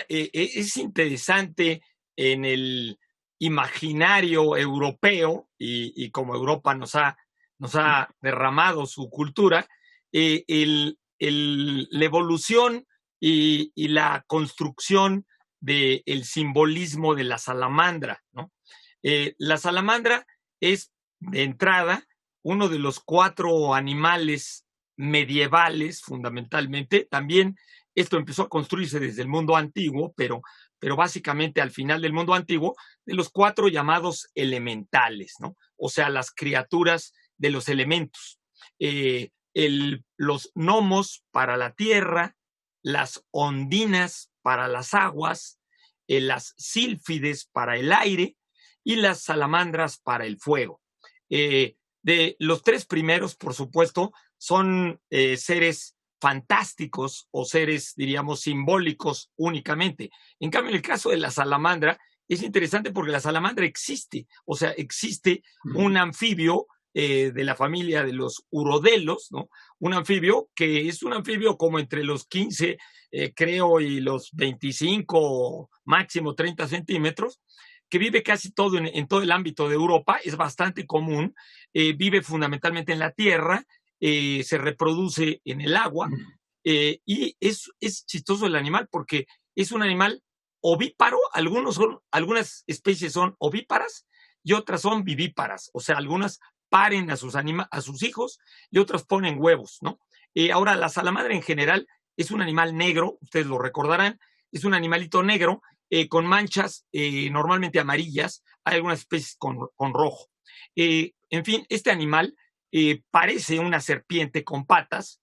es interesante en el imaginario europeo, y como Europa nos ha derramado su cultura, la evolución y la construcción del simbolismo de la salamandra, ¿no? La salamandra es, de entrada, uno de los 4 animales medievales, fundamentalmente. También esto empezó a construirse desde el mundo antiguo, pero básicamente al final del mundo antiguo, de los 4 llamados elementales, ¿no? O sea, las criaturas de los elementos. Los gnomos para la tierra, las ondinas para las aguas, las sílfides para el aire y las salamandras para el fuego. De los 3 primeros, por supuesto, son seres fantásticos o seres, diríamos, simbólicos únicamente. En cambio, en el caso de la salamandra, es interesante porque la salamandra existe. O sea, existe un anfibio de la familia de los urodelos, ¿no? Un anfibio que es un anfibio como entre los 15, creo, y los 25, máximo 30 centímetros, que vive casi todo en todo el ámbito de Europa, es bastante común, vive fundamentalmente en la tierra, se reproduce en el agua, y es chistoso el animal porque es un animal ovíparo. Algunas especies son ovíparas y otras son vivíparas, o sea, algunas paren a sus hijos y otras ponen huevos, ¿no? Ahora, la salamandra en general es un animal negro, ustedes lo recordarán, es un animalito negro, con manchas normalmente amarillas, hay algunas especies con rojo. En fin, este animal parece una serpiente con patas,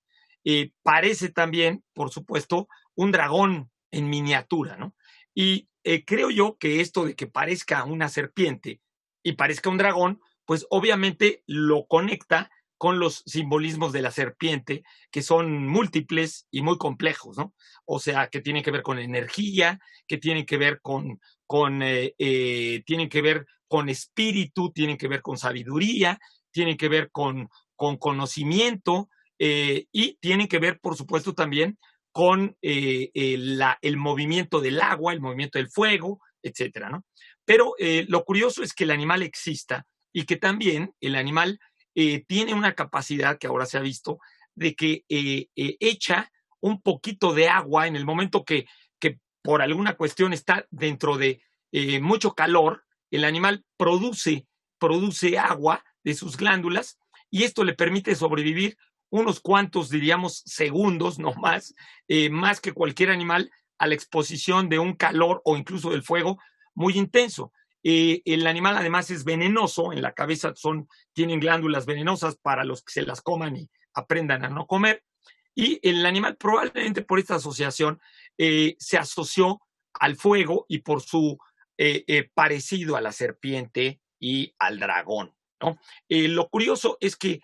parece también, por supuesto, un dragón en miniatura, ¿no? Y creo yo que esto de que parezca una serpiente y parezca un dragón, pues obviamente lo conecta con los simbolismos de la serpiente, que son múltiples y muy complejos, ¿no? O sea, que tienen que ver con energía, que tienen que ver tienen que ver con espíritu, tienen que ver con sabiduría, tienen que ver con conocimiento, y tienen que ver, por supuesto, también con el movimiento del agua, el movimiento del fuego, etcétera, ¿no? Pero lo curioso es que el animal exista y que también el animal tiene una capacidad que ahora se ha visto de que echa un poquito de agua en el momento que por alguna cuestión está dentro de mucho calor, el animal produce agua de sus glándulas y esto le permite sobrevivir unos cuantos, diríamos, segundos, no más, más que cualquier animal a la exposición de un calor o incluso del fuego muy intenso. El animal además es venenoso, en la cabeza tienen glándulas venenosas para los que se las coman y aprendan a no comer, y el animal probablemente por esta asociación se asoció al fuego y por su parecido a la serpiente y al dragón, ¿no? Lo curioso es que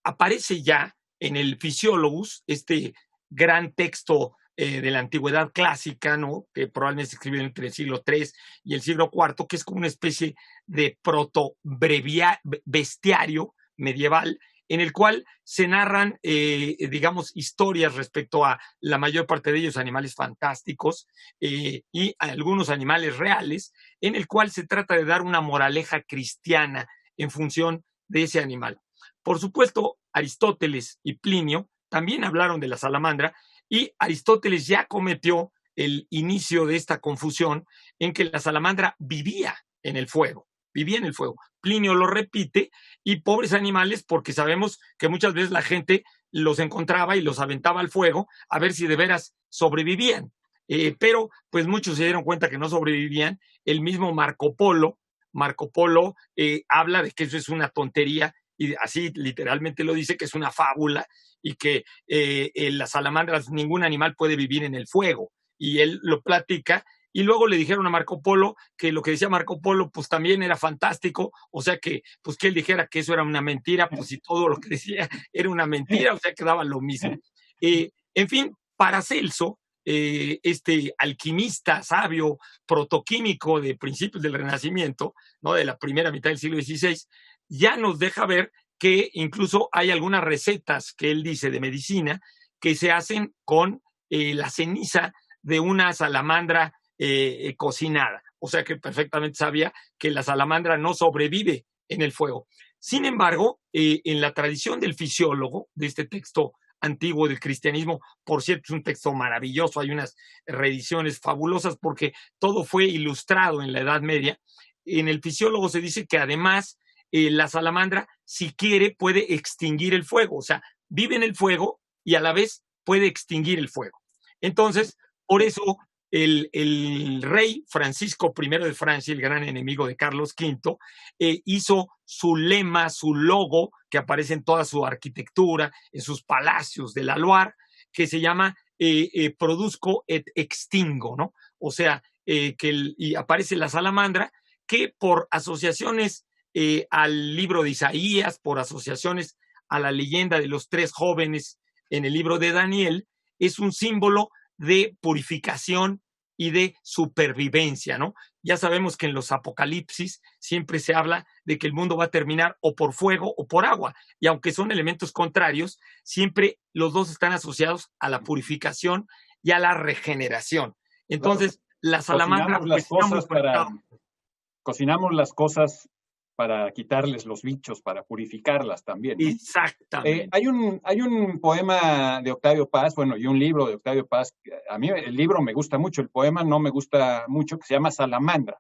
aparece ya en el Physiologus, este gran texto de la antigüedad clásica, ¿no? Que probablemente se escribió entre el siglo III y el siglo IV, que es como una especie de proto-bestiario medieval, en el cual se narran, digamos, historias respecto a la mayor parte de ellos animales fantásticos y a algunos animales reales, en el cual se trata de dar una moraleja cristiana en función de ese animal. Por supuesto, Aristóteles y Plinio también hablaron de la salamandra y Aristóteles ya cometió el inicio de esta confusión en que la salamandra vivía en el fuego. Plinio lo repite y pobres animales, porque sabemos que muchas veces la gente los encontraba y los aventaba al fuego a ver si de veras sobrevivían. Pero pues muchos se dieron cuenta que no sobrevivían. El mismo Marco Polo habla de que eso es una tontería y así literalmente lo dice, que es una fábula y que las salamandras, ningún animal puede vivir en el fuego. Y él lo platica. Y luego le dijeron a Marco Polo que lo que decía Marco Polo pues también era fantástico, o sea que pues que él dijera que eso era una mentira, pues si todo lo que decía era una mentira, o sea que daba lo mismo. En fin, Paracelso, este alquimista sabio protoquímico de principios del Renacimiento, ¿no? De la primera mitad del siglo XVI, ya nos deja ver que incluso hay algunas recetas que él dice de medicina que se hacen con la ceniza de una salamandra cocinada, o sea que perfectamente sabía que la salamandra no sobrevive en el fuego. Sin embargo, en la tradición del fisiólogo, de este texto antiguo del cristianismo, por cierto, es un texto maravilloso, hay unas reediciones fabulosas porque todo fue ilustrado en la Edad Media. En el fisiólogo se dice que además la salamandra, si quiere, puede extinguir el fuego, o sea, vive en el fuego y a la vez puede extinguir el fuego. Entonces, por eso el rey Francisco I de Francia, el gran enemigo de Carlos V, hizo su lema, su logo, que aparece en toda su arquitectura, en sus palacios de la Loire, que se llama produzco et extingo, ¿no? O sea, y aparece la salamandra, que por asociaciones al libro de Isaías, por asociaciones a la leyenda de los 3 jóvenes en el libro de Daniel, es un símbolo de purificación y de supervivencia, ¿no? Ya sabemos que en los apocalipsis siempre se habla de que el mundo va a terminar o por fuego o por agua, y aunque son elementos contrarios, siempre los dos están asociados a la purificación y a la regeneración. Entonces, la salamandra... Cocinamos las cosas para quitarles los bichos, para purificarlas también, ¿no? Exactamente. Hay un poema de Octavio Paz, bueno, y un libro de Octavio Paz. A mí el libro me gusta mucho, el poema no me gusta mucho, que se llama Salamandra.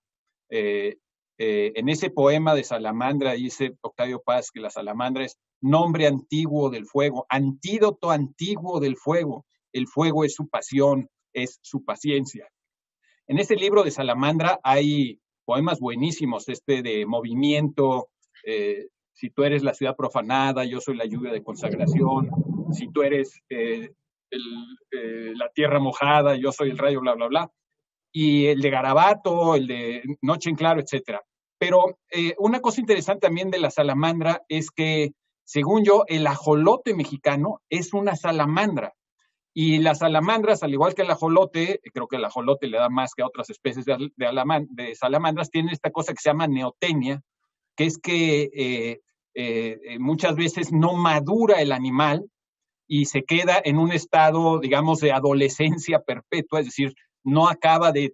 En ese poema de Salamandra dice Octavio Paz que la salamandra es nombre antiguo del fuego, antídoto antiguo del fuego. El fuego es su pasión, es su paciencia. En ese libro de Salamandra hay poemas buenísimos, de movimiento, si tú eres la ciudad profanada, yo soy la lluvia de consagración, si tú eres la tierra mojada, yo soy el rayo, bla, bla, bla, y el de Garabato, el de Noche en Claro, etcétera. Pero una cosa interesante también de la salamandra es que, según yo, el ajolote mexicano es una salamandra. Y las salamandras, al igual que el ajolote, creo que el ajolote le da más que a otras especies de salamandras, tienen esta cosa que se llama neotenia, que es que muchas veces no madura el animal y se queda en un estado, digamos, de adolescencia perpetua, es decir, no acaba de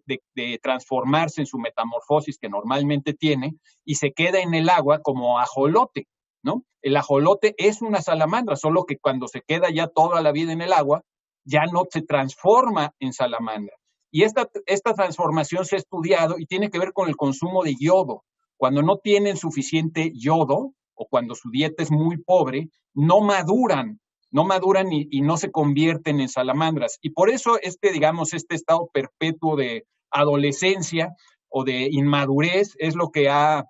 transformarse en su metamorfosis que normalmente tiene y se queda en el agua como ajolote, ¿no? El ajolote es una salamandra, solo que cuando se queda ya toda la vida en el agua, ya no se transforma en salamandra. Y esta transformación se ha estudiado y tiene que ver con el consumo de yodo. Cuando no tienen suficiente yodo o cuando su dieta es muy pobre, no maduran y no se convierten en salamandras. Y por eso digamos, este estado perpetuo de adolescencia o de inmadurez es lo que ha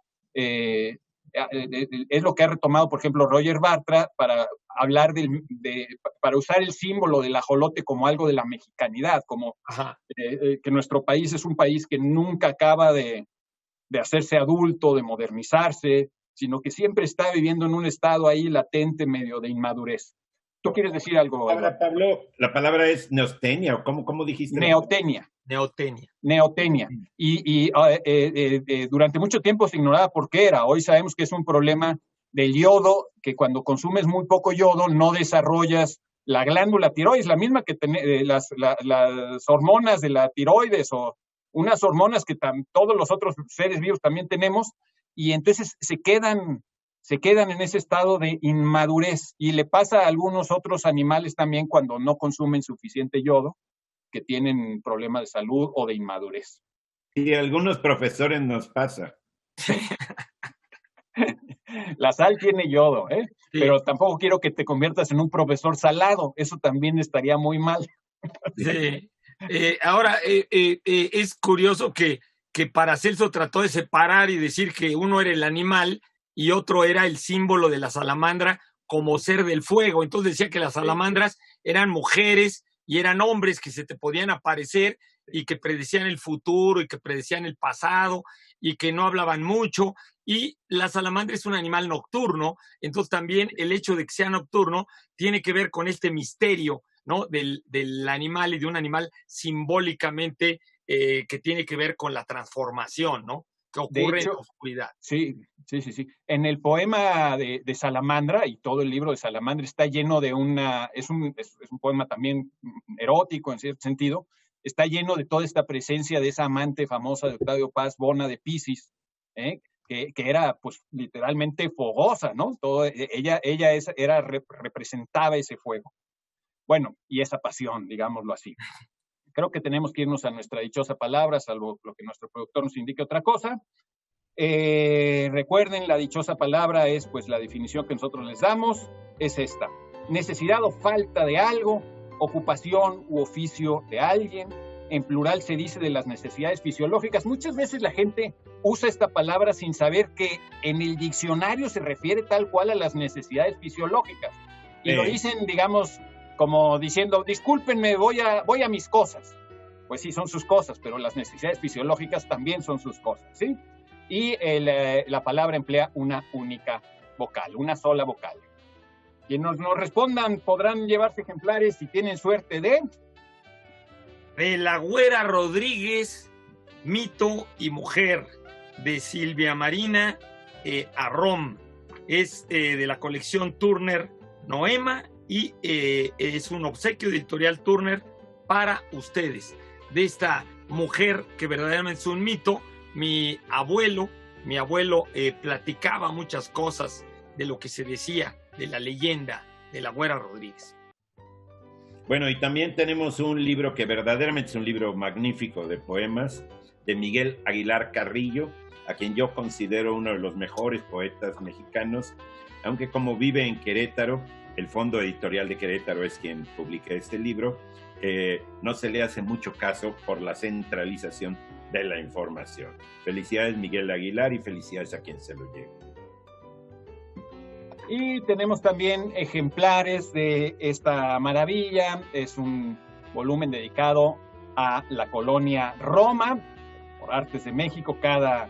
retomado, por ejemplo, Roger Bartra para hablar para usar el símbolo del ajolote como algo de la mexicanidad, como que nuestro país es un país que nunca acaba de hacerse adulto, de modernizarse, sino que siempre está viviendo en un estado ahí latente, medio de inmadurez. ¿Tú quieres decir algo? Ahora, Pablo, la palabra es neostenia, ¿o cómo dijiste? Neotenia. Y durante mucho tiempo se ignoraba por qué era. Hoy sabemos que es un problema del yodo, que cuando consumes muy poco yodo no desarrollas la glándula tiroides, la misma que las hormonas de la tiroides o unas hormonas que todos los otros seres vivos también tenemos, y entonces se quedan en ese estado de inmadurez, y le pasa a algunos otros animales también cuando no consumen suficiente yodo, que tienen problemas de salud o de inmadurez. Y a algunos profesores nos pasa. La sal tiene yodo, ¿eh? Sí. Pero tampoco quiero que te conviertas en un profesor salado, eso también estaría muy mal. Sí. Ahora, es curioso que Paracelso trató de separar y decir que uno era el animal y otro era el símbolo de la salamandra como ser del fuego. Entonces decía que las salamandras eran mujeres y eran hombres que se te podían aparecer y que predecían el futuro y que predecían el pasado y que no hablaban mucho. Y la salamandra es un animal nocturno, entonces también el hecho de que sea nocturno tiene que ver con este misterio, ¿no? del animal y de un animal simbólicamente que tiene que ver con la transformación, ¿no? Que ocurre en la oscuridad. Sí. En el poema de Salamandra, y todo el libro de Salamandra está lleno de es un poema también erótico en cierto sentido, está lleno de toda esta presencia de esa amante famosa de Octavio Paz, Bona de Piscis, que era pues literalmente fogosa, ¿no? Ella representaba ese fuego. Bueno, y esa pasión, digámoslo así. Creo que tenemos que irnos a nuestra dichosa palabra, salvo lo que nuestro productor nos indique otra cosa. Recuerden, la dichosa palabra es pues la definición que nosotros les damos, es esta: necesidad o falta de algo, ocupación u oficio de alguien. En plural se dice de las necesidades fisiológicas. Muchas veces la gente usa esta palabra sin saber que en el diccionario se refiere tal cual a las necesidades fisiológicas. Y lo dicen, digamos, como diciendo, discúlpenme, voy a mis cosas. Pues sí, son sus cosas, pero las necesidades fisiológicas también son sus cosas, ¿sí? Y la palabra emplea una única vocal, una sola vocal. Quienes nos respondan podrán llevarse ejemplares si tienen suerte de La Güera Rodríguez, Mito y Mujer, de Silvia Marina Arrom. Es de la colección Turner Noema y es un obsequio de Editorial Turner para ustedes. De esta mujer que verdaderamente es un mito. Mi abuelo platicaba muchas cosas de lo que se decía de la leyenda de la Güera Rodríguez. Bueno, y también tenemos un libro que verdaderamente es un libro magnífico de poemas de Miguel Aguilar Carrillo, a quien yo considero uno de los mejores poetas mexicanos, aunque como vive en Querétaro, el Fondo Editorial de Querétaro es quien publica este libro, no se le hace mucho caso por la centralización de la información. Felicidades Miguel Aguilar y felicidades a quien se lo lleve. Y tenemos también ejemplares de esta maravilla. Es un volumen dedicado a la colonia Roma por Artes de México. Cada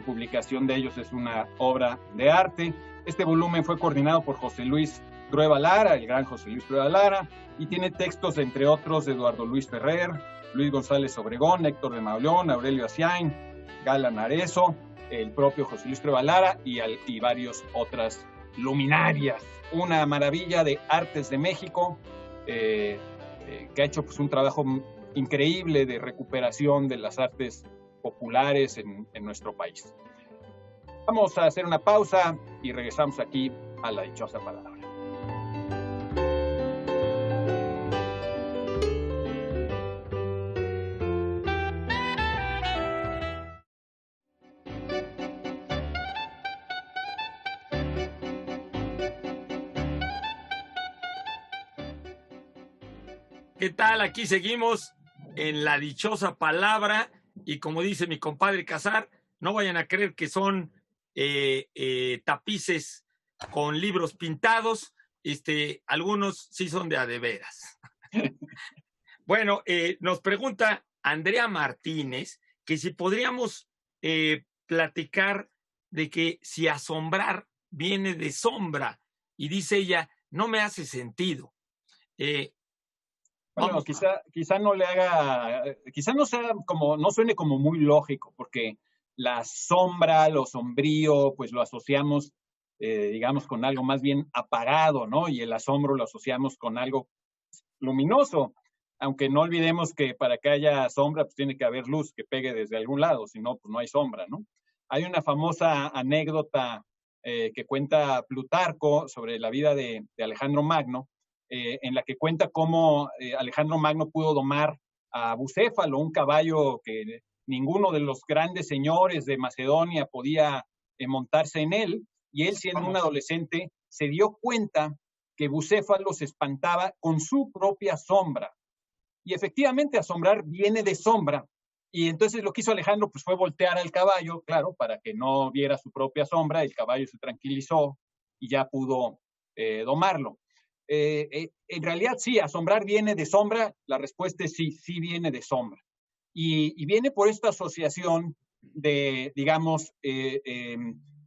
publicación de ellos es una obra de arte. Este volumen fue coordinado por José Luis Trueba Lara, el gran José Luis Trueba Lara, y tiene textos, entre otros, de Eduardo Luis Ferrer, Luis González Obregón, Héctor de Mauleón, Aurelio Asiain, Gala Narezo, el propio José Luis Trueba Lara y varios otras luminarias. Una maravilla de Artes de México, que ha hecho pues, un trabajo increíble de recuperación de las artes populares en nuestro país. Vamos a hacer una pausa y regresamos aquí a la dichosa palabra. ¿Qué tal? Aquí seguimos en la dichosa palabra y como dice mi compadre Casar, no vayan a creer que son tapices con libros pintados, algunos sí son de veras. Bueno, nos pregunta Andrea Martínez que si podríamos platicar de que si asombrar viene de sombra, y dice ella, no me hace sentido. Bueno, quizá no le haga, quizá no sea como, no suene como muy lógico, porque la sombra, lo sombrío, pues lo asociamos, digamos, con algo más bien apagado, ¿no? Y el asombro lo asociamos con algo luminoso, aunque no olvidemos que para que haya sombra, pues tiene que haber luz que pegue desde algún lado, si no, pues no hay sombra, ¿no? Hay una famosa anécdota que cuenta Plutarco sobre la vida de Alejandro Magno, en la que cuenta cómo Alejandro Magno pudo domar a Bucéfalo, un caballo que ninguno de los grandes señores de Macedonia podía montarse en él, y él, siendo un adolescente, se dio cuenta que Bucéfalo se espantaba con su propia sombra. Y efectivamente, asombrar viene de sombra. Y entonces lo que hizo Alejandro pues, fue voltear al caballo, claro, para que no viera su propia sombra. El caballo se tranquilizó y ya pudo domarlo. En realidad sí, asombrar viene de sombra. La respuesta es sí, sí viene de sombra. Y viene por esta asociación de, digamos,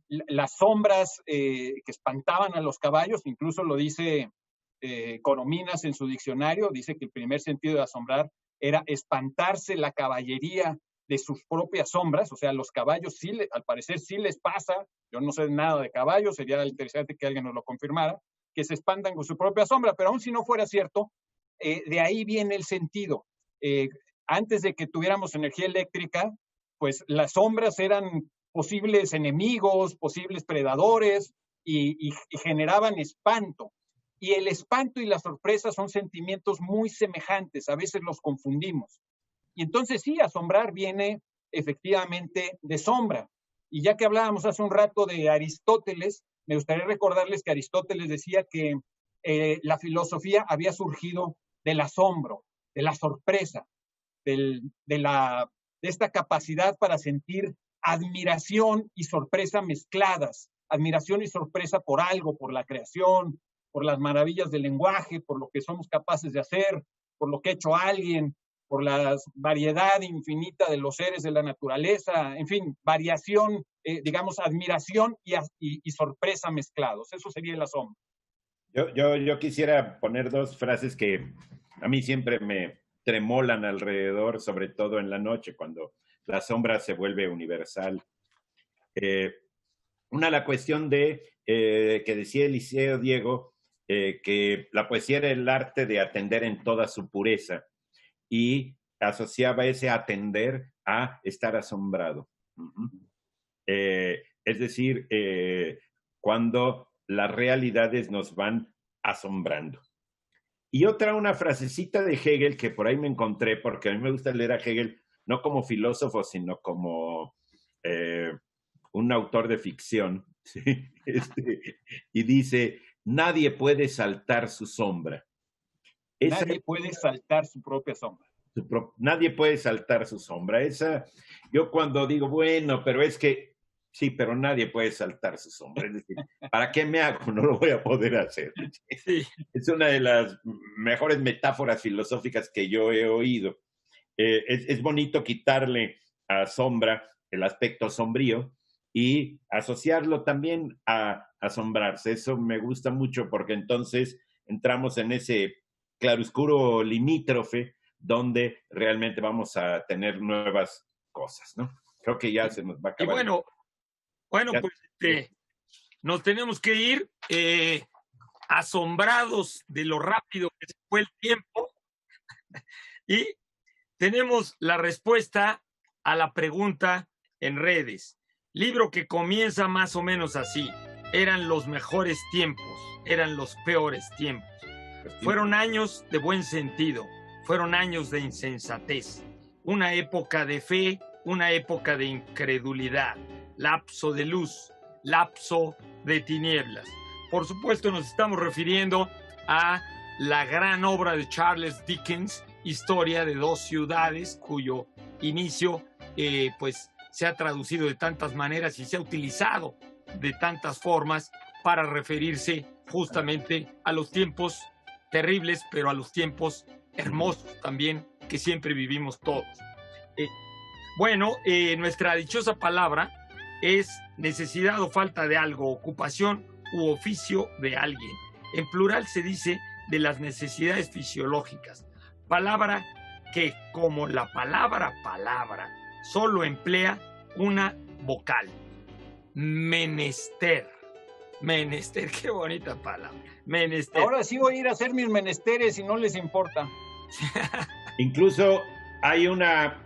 las sombras que espantaban a los caballos. Incluso lo dice Corominas en su diccionario, dice que el primer sentido de asombrar era espantarse la caballería de sus propias sombras. O sea, los caballos sí, al parecer sí les pasa, yo no sé nada de caballos, sería interesante que alguien nos lo confirmara, que se espantan con su propia sombra, pero aún si no fuera cierto, de ahí viene el sentido. Antes de que tuviéramos energía eléctrica, pues las sombras eran posibles enemigos, posibles predadores y generaban espanto. Y el espanto y la sorpresa son sentimientos muy semejantes, a veces los confundimos. Y entonces sí, asombrar viene efectivamente de sombra. Y ya que hablábamos hace un rato de Aristóteles, me gustaría recordarles que Aristóteles decía que la filosofía había surgido del asombro, de la sorpresa, de esta capacidad para sentir admiración y sorpresa mezcladas, admiración y sorpresa por algo, por la creación, por las maravillas del lenguaje, por lo que somos capaces de hacer, por lo que ha hecho alguien, por la variedad infinita de los seres de la naturaleza, en fin, variación, digamos, admiración y sorpresa mezclados. Eso sería el asombro. Yo quisiera poner dos frases que a mí siempre me tremolan alrededor, sobre todo en la noche, cuando la sombra se vuelve universal. Una, la cuestión de que decía Eliseo Diego, que la poesía era el arte de atender en toda su pureza, y asociaba ese atender a estar asombrado. Es decir, cuando las realidades nos van asombrando. Y otra, una frasecita de Hegel que por ahí me encontré, porque a mí me gusta leer a Hegel no como filósofo, sino como un autor de ficción, ¿sí? Y dice, nadie puede saltar su sombra. Nadie puede saltar su propia sombra. Nadie puede saltar su sombra. Yo cuando digo, bueno, pero es que, sí, pero nadie puede saltar su sombra. Es decir, ¿para qué me hago? No lo voy a poder hacer. Sí. Es una de las mejores metáforas filosóficas que yo he oído. Es bonito quitarle a sombra el aspecto sombrío y asociarlo también a asombrarse. Eso me gusta mucho porque entonces entramos en ese claroscuro limítrofe donde realmente vamos a tener nuevas cosas, ¿no? Creo que ya se nos va a acabar. Y bueno, ya, pues nos tenemos que ir asombrados de lo rápido que se fue el tiempo y tenemos la respuesta a la pregunta en redes. Libro que comienza más o menos así. Eran los mejores tiempos, eran los peores tiempos. Fueron años de buen sentido, fueron años de insensatez, una época de fe, una época de incredulidad, lapso de luz, lapso de tinieblas. Por supuesto nos estamos refiriendo a la gran obra de Charles Dickens, Historia de dos ciudades, cuyo inicio pues se ha traducido de tantas maneras y se ha utilizado de tantas formas para referirse justamente a los tiempos terribles, pero a los tiempos hermosos también que siempre vivimos todos. Nuestra dichosa palabra es necesidad o falta de algo, ocupación u oficio de alguien. En plural se dice de las necesidades fisiológicas. Palabra que, como la palabra solo emplea una vocal. Menester. Menester, qué bonita palabra. Menester. Ahora sí voy a ir a hacer mis menesteres si no les importa. Incluso hay una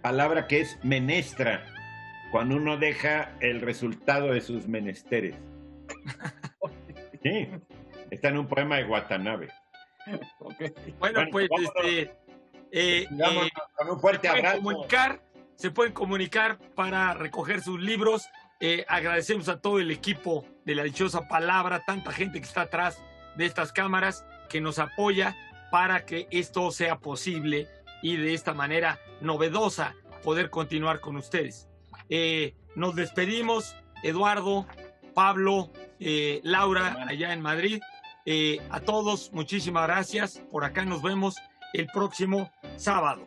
palabra que es menestra, cuando uno deja el resultado de sus menesteres. Sí, está en un poema de Watanabe. Okay. Bueno, pues con un fuerte abrazo. Se pueden comunicar para recoger sus libros. Agradecemos a todo el equipo de La Dichosa Palabra, tanta gente que está atrás de estas cámaras, que nos apoya para que esto sea posible y de esta manera novedosa poder continuar con ustedes. Nos despedimos, Eduardo, Pablo, Laura, allá en Madrid. A todos, muchísimas gracias. Por acá nos vemos el próximo sábado.